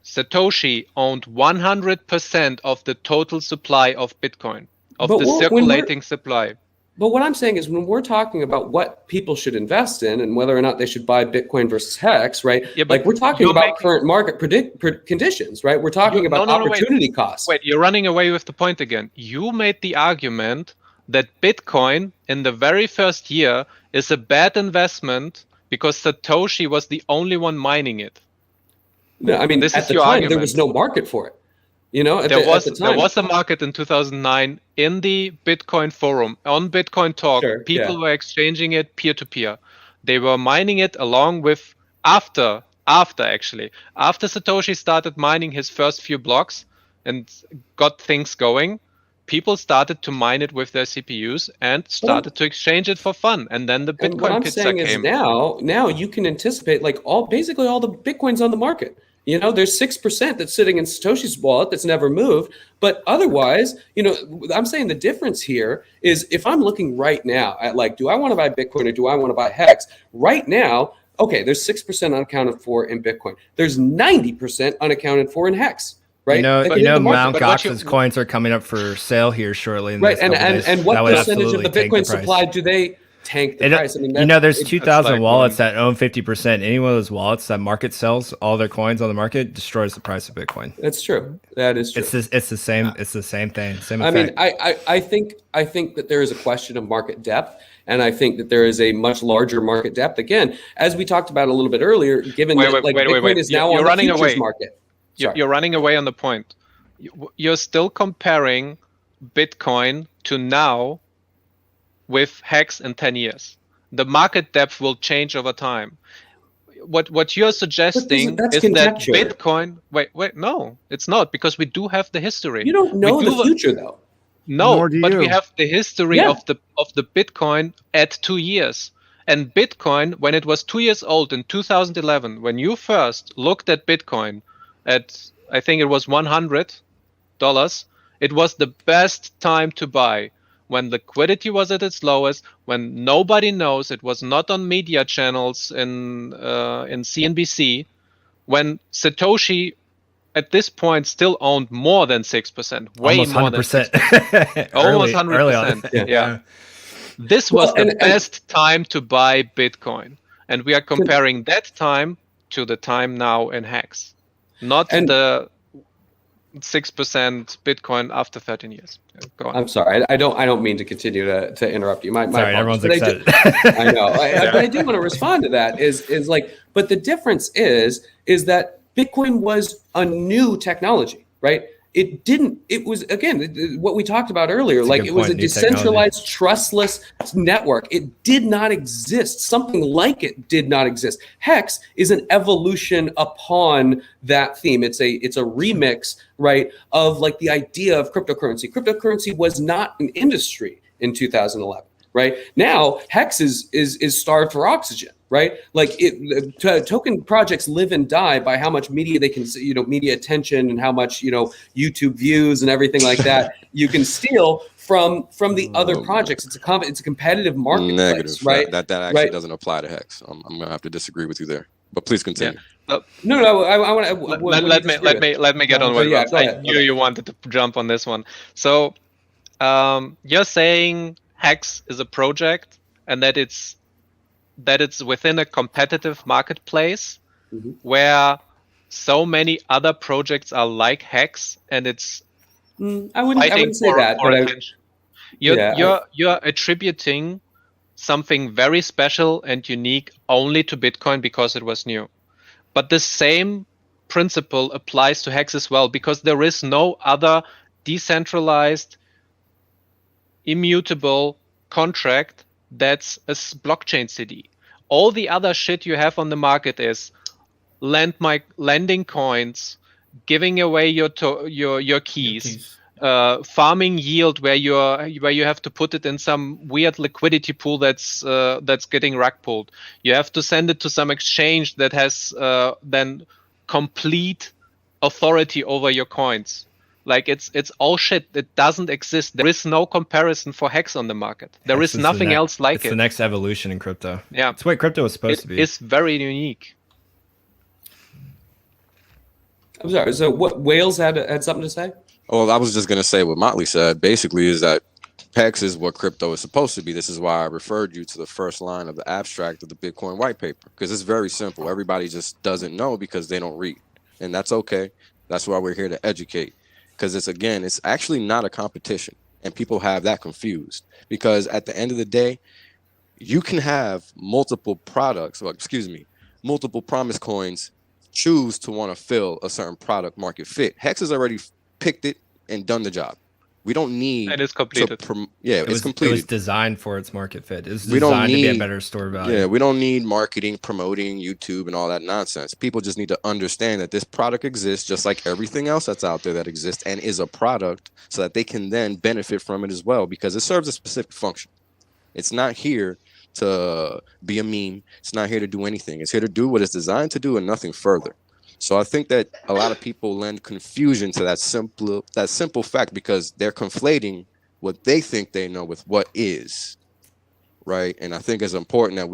Speaker 2: Satoshi owned 100% of the total supply of Bitcoin, of
Speaker 4: But
Speaker 2: the
Speaker 4: when we're-
Speaker 2: circulating supply.
Speaker 4: But what I'm saying is when we're talking about what people should invest in and whether or not they should buy Bitcoin versus HEX, right?
Speaker 2: Yeah, but
Speaker 4: like we're talking
Speaker 2: you're
Speaker 4: about
Speaker 2: making-
Speaker 4: current market conditions, right? We're talking about
Speaker 2: wait.
Speaker 4: opportunity costs.
Speaker 2: Wait, you're running away with the point again. You made the argument that Bitcoin in the very first year is a bad investment because Satoshi was the only one mining it.
Speaker 4: No, I mean,
Speaker 2: This
Speaker 4: at
Speaker 2: is
Speaker 4: the
Speaker 2: your
Speaker 4: time,
Speaker 2: argument.
Speaker 4: there was no market for it. You know, at
Speaker 2: There
Speaker 4: the time.
Speaker 2: there was a market in 2009 in the Bitcoin forum on Bitcoin Talk.
Speaker 4: Sure,
Speaker 2: People
Speaker 4: yeah.
Speaker 2: were exchanging it peer to peer. They were mining it along with after Satoshi started mining his first few blocks and got things going. People started to mine it with their CPUs and started to exchange it for fun. And then the
Speaker 4: And what
Speaker 2: Bitcoin
Speaker 4: I'm
Speaker 2: pizza
Speaker 4: saying is
Speaker 2: came.
Speaker 4: now you can anticipate like basically all the Bitcoins on the market. You know, there's 6% that's sitting in Satoshi's wallet that's never moved. But otherwise, you know, I'm saying the difference here is if I'm looking right now at like, do I want to buy Bitcoin or do I want to buy HEX? Right now, okay, there's 6% unaccounted for in Bitcoin. There's 90% unaccounted for in HEX. Right?
Speaker 6: You know,
Speaker 4: They hit the market.
Speaker 6: Mt. Gox's coins are coming up for sale here shortly. In the
Speaker 4: Right,
Speaker 6: next couple days.
Speaker 4: and what
Speaker 6: That would
Speaker 4: percentage of the
Speaker 6: absolutely tank
Speaker 4: Bitcoin
Speaker 6: price.
Speaker 4: supply do they tank the price? I mean,
Speaker 6: you know, there's 2,000
Speaker 2: like
Speaker 6: wallets that own 50%. Any one of those wallets that market sells all their coins on the market destroys the price of Bitcoin.
Speaker 4: That's true. That is true.
Speaker 6: It's the same. It's the same thing. Same
Speaker 4: I
Speaker 6: effect.
Speaker 4: mean, I think that there is a question of market depth, and I think that there is a much larger market depth. Again, as we talked about a little bit earlier, given that Bitcoin is now on the futures market.
Speaker 2: You're running away on the point. You're still comparing Bitcoin to now with HEX in 10 years. The market depth will change over time. What you're suggesting
Speaker 4: that's
Speaker 2: is that
Speaker 4: conjecture.
Speaker 2: Bitcoin. Wait, no, it's not, because we do have the history.
Speaker 4: You don't know the future, though.
Speaker 2: No,
Speaker 3: Nor do
Speaker 2: but we
Speaker 3: you.
Speaker 2: have the history
Speaker 4: Yeah.
Speaker 2: of the Bitcoin at 2 years. And Bitcoin, when it was 2 years old in 2011, when you first looked at Bitcoin at, I think it was $100, it was the best time to buy. When liquidity was at its lowest, when nobody knows, it was not on media channels in CNBC, when Satoshi at this point still owned more than 6%, way
Speaker 6: almost
Speaker 2: more than
Speaker 6: 100%.
Speaker 2: almost
Speaker 6: early on.
Speaker 2: 100%. Yeah. This was the best time to buy Bitcoin. And we are comparing that time to the time now in HEX, not the 6% Bitcoin after 13 years. Go on.
Speaker 4: I'm sorry. I don't mean to continue to interrupt you. My
Speaker 6: Sorry,
Speaker 4: apologies.
Speaker 6: everyone's
Speaker 4: But
Speaker 6: excited.
Speaker 4: I know. But I do want to respond to that. Is like, but the difference is that Bitcoin was a new technology, right? It was, again, what we talked about earlier, like it was a decentralized, trustless network. It did not exist. Something like it did not exist. HEX is an evolution upon that theme. It's a remix, right, of like the idea of cryptocurrency. Cryptocurrency was not an industry in 2011. Right now, HEX is starved for oxygen. Right, like token projects live and die by how much media they can, media attention and how much YouTube views and everything like that you can steal from the other projects. It's a competitive marketplace.
Speaker 5: Negative,
Speaker 4: right?
Speaker 5: That actually doesn't apply to HEX. I'm gonna have to disagree with you there. But please continue.
Speaker 2: Yeah.
Speaker 4: No, I want to
Speaker 2: let me get on with it. I knew you wanted to jump on this one. So you're saying HEX is a project and that it's within a competitive marketplace where so many other projects are like HEX, and it's
Speaker 4: I wouldn't say that.
Speaker 2: You're attributing something very special and unique only to Bitcoin because it was new. But the same principle applies to HEX as well, because there is no other decentralized, immutable contract that's a blockchain CD. All the other shit you have on the market is lending coins, giving away your keys, farming yield where you have to put it in some weird liquidity pool that's getting rug pulled. You have to send it to some exchange that has then complete authority over your coins. Like it's all shit. It doesn't exist. There is no comparison for HEX on the market. There
Speaker 6: Hex
Speaker 2: is nothing else like
Speaker 6: it's
Speaker 2: it.
Speaker 6: the next evolution in crypto.
Speaker 2: Yeah,
Speaker 6: It's what crypto was supposed to be.
Speaker 2: It's very unique.
Speaker 4: I'm sorry. So what Wales had something to say?
Speaker 5: Well, I was just going to say what Motley said basically is that HEX is what crypto is supposed to be. This is why I referred you to the first line of the abstract of the Bitcoin white paper, because it's very simple. Everybody just doesn't know because they don't read. And that's okay. That's why we're here to educate, because it's actually not a competition. And people have that confused, because at the end of the day, you can have multiple multiple promise coins choose to want to fill a certain product market fit. HEX has already picked it and done the job. We don't need.
Speaker 2: It is completed.
Speaker 5: It's completed.
Speaker 6: It was designed for its market fit. It was
Speaker 5: We don't
Speaker 6: designed to be a
Speaker 5: need-
Speaker 6: better store value.
Speaker 5: Yeah, we don't need marketing, promoting YouTube and all that nonsense. People just need to understand that this product exists just like everything else that's out there that exists and is a product, so that they can then benefit from it as well, because it serves a specific function. It's not here to be a meme. It's not here to do anything. It's here to do what it's designed to do and nothing further. So I think that a lot of people lend confusion to that simple fact, because they're conflating what they think they know with what is, right? And I think it's important that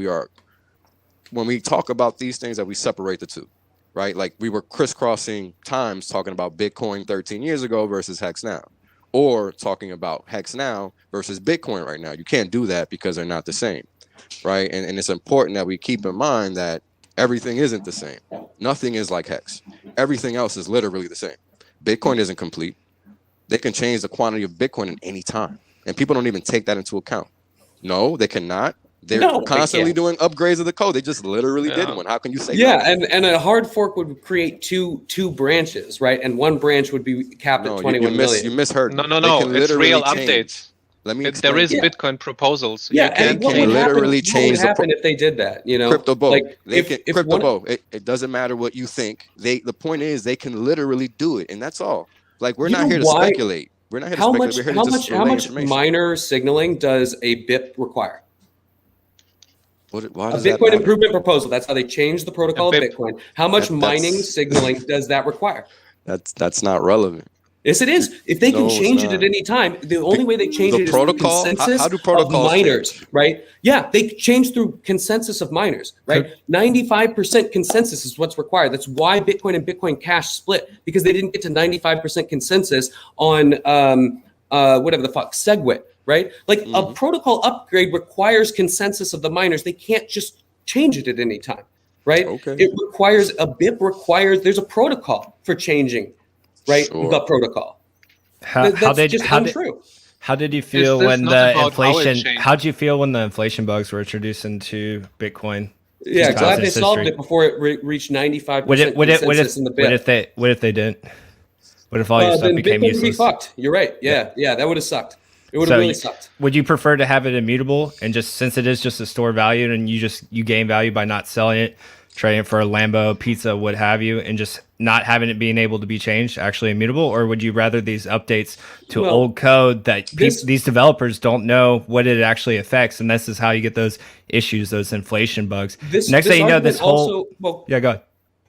Speaker 5: when we talk about these things, that we separate the two, right? Like we were crisscrossing times talking about Bitcoin 13 years ago versus HEX now, or talking about HEX now versus Bitcoin right now. You can't do that because they're not the same, right? And it's important that we keep in mind that everything isn't the same. Nothing is like HEX. Everything else is literally the same. Bitcoin isn't complete. They can change the quantity of Bitcoin at any time, and people don't even take that into account. No, they cannot. They're constantly doing upgrades of the code. They just literally did one. How can you say
Speaker 4: Yeah,
Speaker 5: no?
Speaker 4: and a hard fork would create two branches, right? And one branch would be capped at 21 million.
Speaker 5: You misheard.
Speaker 2: No.
Speaker 5: They can
Speaker 2: It's real
Speaker 5: literally change.
Speaker 2: updates.
Speaker 5: Let me
Speaker 2: There
Speaker 5: explain.
Speaker 2: is Bitcoin proposals.
Speaker 4: Yeah,
Speaker 2: You
Speaker 4: and what
Speaker 5: can
Speaker 4: would
Speaker 5: literally
Speaker 4: happen,
Speaker 5: change
Speaker 4: what would happen if they did that? You know,
Speaker 5: Crypto Beau.
Speaker 4: like
Speaker 5: Crypto Beau. It doesn't matter what you think. The point is they can literally do it, and that's all. Like we're not here to speculate. We're not here to speculate. We're here to just relay information.
Speaker 4: Minor signaling does a BIP require?
Speaker 5: Why
Speaker 4: A
Speaker 5: does that
Speaker 4: Bitcoin
Speaker 5: matter?
Speaker 4: improvement proposal. That's how they changed the protocol of Bitcoin. How much mining signaling does that require?
Speaker 5: That's not relevant.
Speaker 4: Yes, it is. If they can
Speaker 5: No, it's
Speaker 4: change it
Speaker 5: not.
Speaker 4: at any time, the only way they change
Speaker 5: The
Speaker 4: it is through
Speaker 5: protocol?
Speaker 4: consensus
Speaker 5: How do
Speaker 4: of
Speaker 5: protocols
Speaker 4: miners,
Speaker 5: change?
Speaker 4: right? Yeah, they change through consensus of miners, right? 95% consensus is what's required. That's why Bitcoin and Bitcoin Cash split, because they didn't get to 95% consensus on whatever the fuck, SegWit, right? Like a protocol upgrade requires consensus of the miners. They can't just change it at any time, right?
Speaker 5: Okay.
Speaker 4: It requires a BIP requires, there's a protocol for changing, right?
Speaker 5: Sure.
Speaker 4: The protocol.
Speaker 6: How did
Speaker 4: untrue.
Speaker 6: How did you feel
Speaker 2: this
Speaker 6: when
Speaker 2: not
Speaker 6: the
Speaker 2: about how it
Speaker 6: inflation?
Speaker 2: changed?
Speaker 6: How did you feel when the inflation bugs were introduced into Bitcoin?
Speaker 4: Yeah,
Speaker 6: Just
Speaker 4: glad
Speaker 6: cause
Speaker 4: they
Speaker 6: its
Speaker 4: solved
Speaker 6: history.
Speaker 4: it before it reached 95%
Speaker 6: What
Speaker 4: consensus in the BIP.
Speaker 6: if they didn't? What if all your stuff
Speaker 4: Then
Speaker 6: became
Speaker 4: Bitcoin would be
Speaker 6: useless?
Speaker 4: fucked. You're right. Yeah, that would have sucked. It would have really sucked.
Speaker 6: Would you prefer to have it immutable, and just since it is just a store value and you gain value by not selling it, trading it for a Lambo, pizza, what have you, and just not having it being able to be changed, actually immutable? Or would you rather these updates to old code that these developers don't know what it actually affects, and this is how you get those issues, those inflation bugs? Next thing you know, this whole go ahead.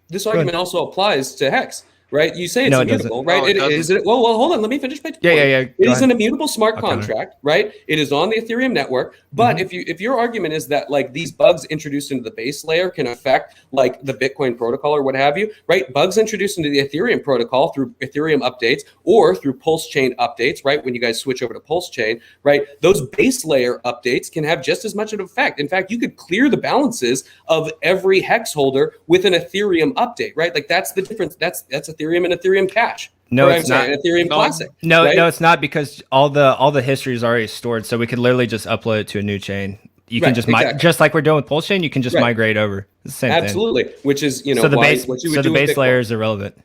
Speaker 4: This argument also applies to HEX. Right, you say it's
Speaker 6: No, it
Speaker 4: immutable,
Speaker 6: doesn't.
Speaker 4: right?
Speaker 2: No, it doesn't.
Speaker 4: Is it? Well, hold on. Let me finish my point.
Speaker 6: Yeah.
Speaker 4: It is an immutable smart
Speaker 6: I'll counter.
Speaker 4: contract, right? It is on the Ethereum network. But if your argument is that like these bugs introduced into the base layer can affect like the Bitcoin protocol or what have you, right? Bugs introduced into the Ethereum protocol through Ethereum updates or through Pulse Chain updates, right? When you guys switch over to Pulse Chain, right? Those base layer updates can have just as much of an effect. In fact, you could clear the balances of every HEX holder with an Ethereum update, right? Like that's the difference. That's Ethereum and Ethereum Cash.
Speaker 6: No,
Speaker 4: Or,
Speaker 6: it's not.
Speaker 4: Ethereum Classic.
Speaker 6: No,
Speaker 4: right?
Speaker 6: no, it's not, because all the history is already stored, so we could literally just upload it to a new chain. You can just just like we're doing with Pulse Chain, you can just migrate over. It's the same
Speaker 4: Absolutely.
Speaker 6: thing.
Speaker 4: Which is, you know,
Speaker 6: So the
Speaker 4: why,
Speaker 6: base,
Speaker 4: what you would
Speaker 6: so
Speaker 4: do
Speaker 6: the
Speaker 4: with
Speaker 6: base
Speaker 4: Bitcoin.
Speaker 6: layer is irrelevant.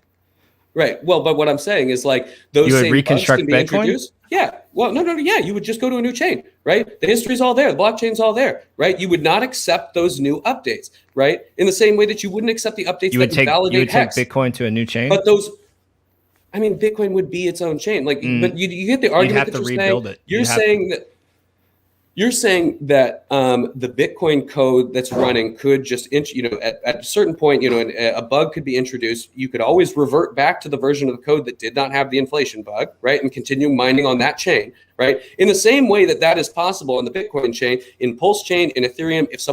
Speaker 4: Right. Well, but what I'm saying is like those
Speaker 6: You would
Speaker 4: same
Speaker 6: reconstruct
Speaker 4: bugs can be
Speaker 6: Bitcoin?
Speaker 4: introduced. Yeah. Well, no. Yeah. You would just go to a new chain, right? The history's all there. The blockchain's all there, right? You would not accept those new updates, right? In the same way that you wouldn't accept the updates
Speaker 6: You would
Speaker 4: that
Speaker 6: take
Speaker 4: invalidate HEX.
Speaker 6: Bitcoin to a new chain.
Speaker 4: But those, I mean, Bitcoin would be its own chain. Like, but you get the
Speaker 6: You'd
Speaker 4: argument
Speaker 6: have
Speaker 4: that
Speaker 6: to
Speaker 4: you're
Speaker 6: rebuild
Speaker 4: saying.
Speaker 6: it.
Speaker 4: You're saying that the Bitcoin code that's running could just, at a certain point, a bug could be introduced. You could always revert back to the version of the code that did not have the inflation bug, right? And continue mining on that chain, right? In the same way that is possible in the Bitcoin chain, in Pulse chain, in Ethereum, if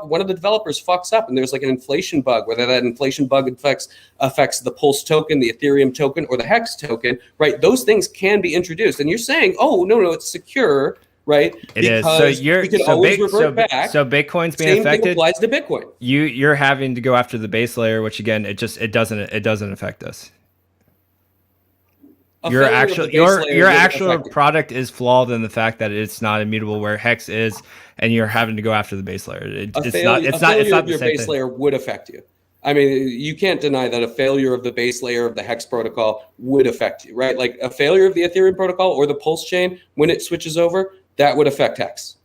Speaker 4: one of the developers fucks up and there's like an inflation bug, whether that inflation bug affects the Pulse token, the Ethereum token, or the HEX token, right? Those things can be introduced. And you're saying, oh, no, it's secure, right?
Speaker 6: It is. So
Speaker 4: we can always revert back.
Speaker 6: So Bitcoin's being
Speaker 4: Same
Speaker 6: affected.
Speaker 4: thing applies to Bitcoin.
Speaker 6: You're having to go after the base layer, which again, it doesn't affect us. Your actual product is flawed in the fact that it's not immutable, where Hex is, and you're having to go after the base layer. It's not
Speaker 4: your base layer would affect you. I mean, you can't deny that a failure of the base layer of the Hex protocol would affect you, right? Like a failure of the Ethereum protocol or the Pulse chain, when it switches over, that would affect Hex.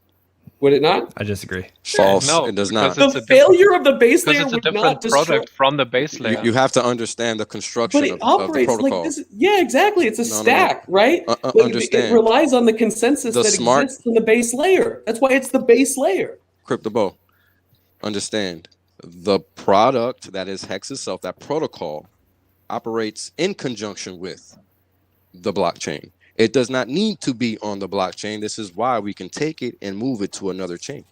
Speaker 4: Would it not?
Speaker 6: I disagree.
Speaker 5: False.
Speaker 2: No,
Speaker 5: it does not.
Speaker 4: The failure of the base layer
Speaker 2: it's a
Speaker 4: would
Speaker 2: different
Speaker 4: not destroy.
Speaker 2: product from the base layer.
Speaker 5: You have to understand the construction
Speaker 4: But it
Speaker 5: of the
Speaker 4: operates
Speaker 5: protocol.
Speaker 4: like this. Yeah, exactly. It's a stack, right?
Speaker 5: Understand.
Speaker 4: It relies on the consensus that exists in the base layer. That's why it's the base layer.
Speaker 5: Crypto Beau, understand the product that is Hex itself, that protocol operates in conjunction with the blockchain. It does not need to be on the blockchain. This is why we can take it and move it to another chain.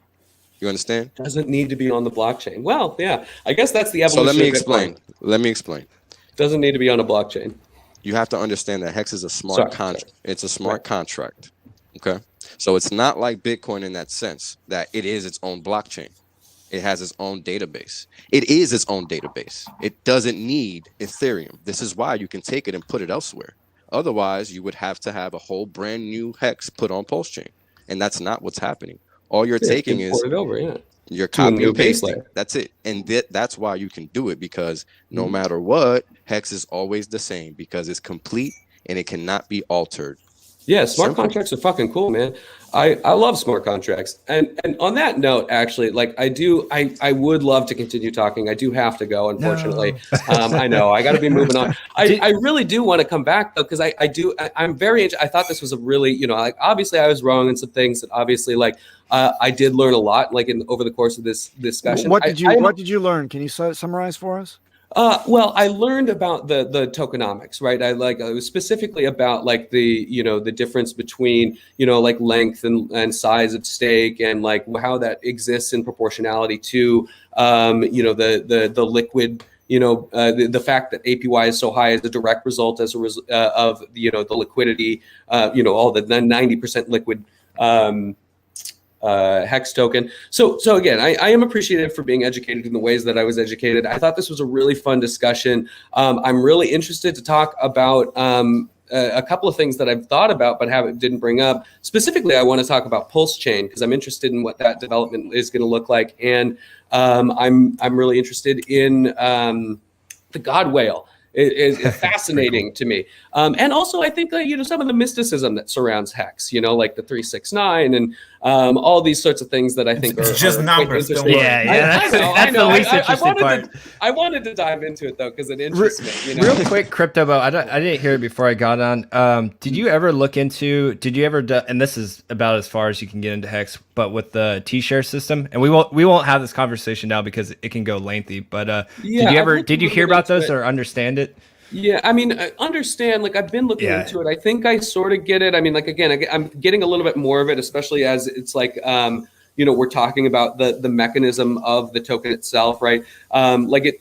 Speaker 5: You understand?
Speaker 4: Doesn't need to be on the blockchain. Well, yeah, I guess that's the evolution.
Speaker 5: So let me
Speaker 4: of
Speaker 5: explain.
Speaker 4: Doesn't need to be on a blockchain.
Speaker 5: You have to understand that Hex is a smart contract. It's a smart contract. Okay. So it's not like Bitcoin in that sense that it is its own blockchain. It has its own database. It is its own database. It doesn't need Ethereum. This is why you can take it and put it elsewhere. Otherwise, you would have to have a whole brand new Hex put on Pulse chain. And that's not what's happening. All you're taking is you're copying and pasting. That's it. And that's why you can do it, because no matter what, Hex is always the same, because it's complete and it cannot be altered.
Speaker 4: Yeah, smart contracts are fucking cool, man. I love smart contracts. And on that note, actually, like I would love to continue talking. I do have to go, unfortunately. No. I know I got to be moving on. I really do want to come back though, because I'm very I thought this was a really, like obviously I was wrong in some things, that obviously like I did learn a lot like over the course of this discussion.
Speaker 3: What did you learn? Can you summarize for us?
Speaker 4: Well, I learned about the tokenomics, right? I was specifically about like the difference between like length and size of stake, and like how that exists in proportionality to the liquid. The fact that APY is so high is a direct result of the liquidity. All the 90% liquid. Hex token. So again, I am appreciative for being educated in the ways that I was educated. I thought this was a really fun discussion. I'm really interested to talk about a couple of things that I've thought about but didn't bring up. Specifically, I want to talk about Pulse Chain, because I'm interested in what that development is going to look like, and I'm really interested in the God Whale. Is fascinating to me, and also I think some of the mysticism that surrounds Hex, like the 369 and all these sorts of things that I think
Speaker 1: it's just numbers.
Speaker 6: Yeah, that's the least interesting part.
Speaker 4: I wanted to dive into it though because it interests me.
Speaker 6: Real quick, Crypto Beau, I didn't hear it before I got on. Did you ever look into? Did you ever? And this is about as far as you can get into Hex, but with the T-share system, and we won't have this conversation now because it can go lengthy. But did you hear about those or understand it?
Speaker 4: Yeah, I mean, I understand. Like, I've been looking into it. I think I sort of get it. I mean, like, again, I'm getting a little bit more of it, especially as it's like, we're talking about the mechanism of the token itself, right? Like,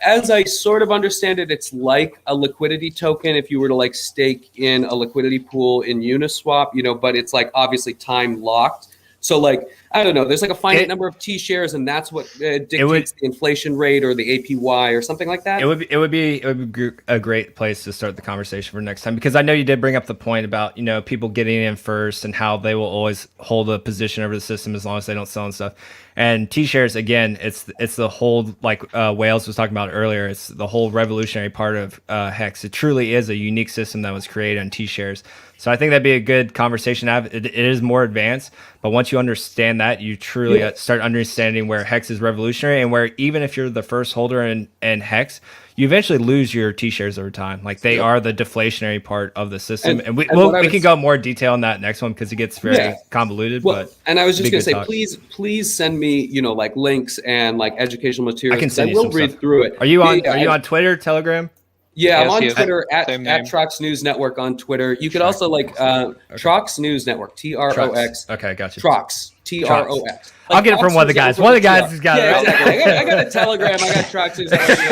Speaker 4: as I sort of understand it, it's like a liquidity token if you were to like stake in a liquidity pool in Uniswap, but it's like obviously time locked. So like, I don't know, there's like a finite number of T shares, and that's what dictates the inflation rate or the APY or something like that.
Speaker 6: It would be a great place to start the conversation for next time, because I know you did bring up the point about, people getting in first and how they will always hold a position over the system as long as they don't sell and stuff. And T-shares, again, it's the whole, like Wales was talking about earlier, it's the whole revolutionary part of Hex. It truly is a unique system that was created on T-shares. So I think that'd be a good conversation to have. It is more advanced, but once you understand that, you truly start understanding where Hex is revolutionary, and where even if you're the first holder in Hex, you eventually lose your T-shares over time. Like they are the deflationary part of the system, and we can go more detail on that next one because it gets very convoluted.
Speaker 4: Well,
Speaker 6: but
Speaker 4: and I was just gonna say,
Speaker 6: talk.
Speaker 4: please send me, like links and like educational materials.
Speaker 6: I can send you
Speaker 4: will
Speaker 6: some
Speaker 4: read
Speaker 6: stuff.
Speaker 4: through it.
Speaker 6: Are you on Twitter, Telegram?
Speaker 4: Yeah, I'm
Speaker 2: Yes,
Speaker 4: on
Speaker 2: he is.
Speaker 4: Twitter at
Speaker 2: Same name.
Speaker 4: Trox News Network on Twitter. You could also like Trox News Network, TROX.
Speaker 6: Okay, gotcha.
Speaker 4: Trox, TROX.
Speaker 6: I'll get it from one of the guys. One of the guys has got it.
Speaker 4: Yeah, exactly. I got a Telegram. I got Trox News Network,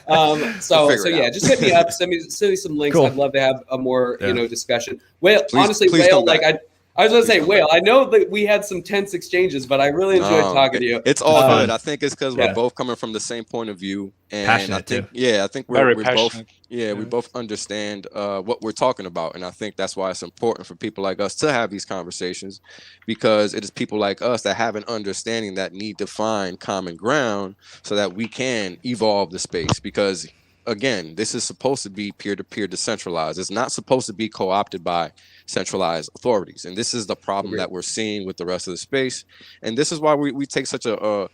Speaker 4: all that shit. So yeah, just hit me up. Send me some links.
Speaker 6: Cool.
Speaker 4: I'd love to have a more discussion. Whale,
Speaker 5: Please
Speaker 4: honestly,
Speaker 5: come
Speaker 4: Whale,
Speaker 5: back.
Speaker 4: like I was gonna say, Whale, I know that we had some tense exchanges, but I really enjoyed talking to you.
Speaker 5: It's all good. I think it's because we're both coming from the same point of view, and
Speaker 6: Passionate
Speaker 5: I think,
Speaker 6: too.
Speaker 5: I think
Speaker 2: Very
Speaker 5: we're
Speaker 2: passionate.
Speaker 5: both, we both understand what we're talking about, and I think that's why it's important for people like us to have these conversations, because it is people like us that have an understanding that need to find common ground so that we can evolve the space. Because again, this is supposed to be peer-to-peer decentralized. It's not supposed to be co-opted by centralized authorities, and this is the problem that we're seeing with the rest of the space. And this is why we take such a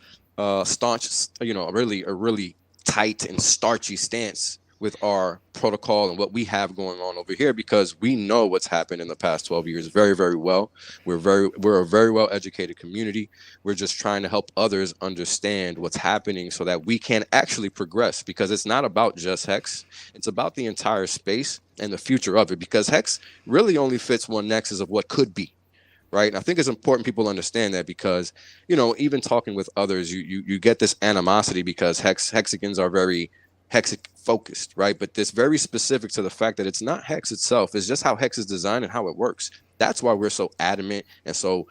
Speaker 5: staunch, a really tight and starchy stance with our protocol and what we have going on over here, because we know what's happened in the past 12 years very, very well. We're a very well educated community. We're just trying to help others understand what's happening so that we can actually progress, because it's not about just Hex. It's about the entire space and the future of it, because Hex really only fits one nexus of what could be. Right. And I think it's important people understand that, because, even talking with others, you get this animosity because hexagons are very Hex focused, right? But this very specific to the fact that it's not Hex itself, it's just how Hex is designed and how it works. That's why we're so adamant and so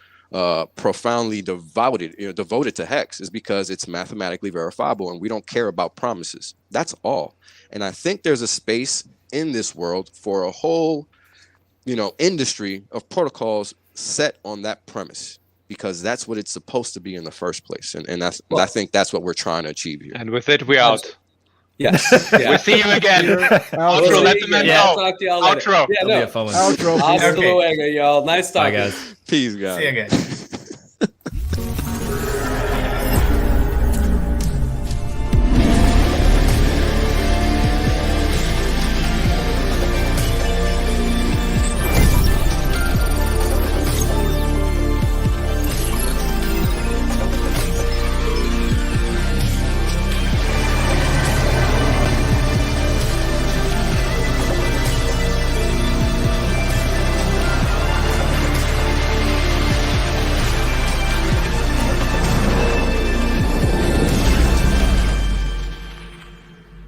Speaker 5: profoundly devoted to Hex, is because it's mathematically verifiable and we don't care about promises. That's all. And I think there's a space in this world for a whole, industry of protocols set on that premise, because that's what it's supposed to be in the first place. And I think that's what we're trying to achieve here.
Speaker 2: And with it, we're out.
Speaker 4: Yes.
Speaker 2: We'll see you again. Outro, let the man
Speaker 4: I'll
Speaker 2: know.
Speaker 4: talk to y'all later.
Speaker 2: Outro.
Speaker 4: Yeah,
Speaker 6: It'll be a fun one.
Speaker 3: Outro.
Speaker 4: Hasta
Speaker 1: Okay.
Speaker 4: luego, y'all. Nice
Speaker 6: Bye,
Speaker 4: talking.
Speaker 6: guys.
Speaker 5: Peace, guys.
Speaker 1: See you again.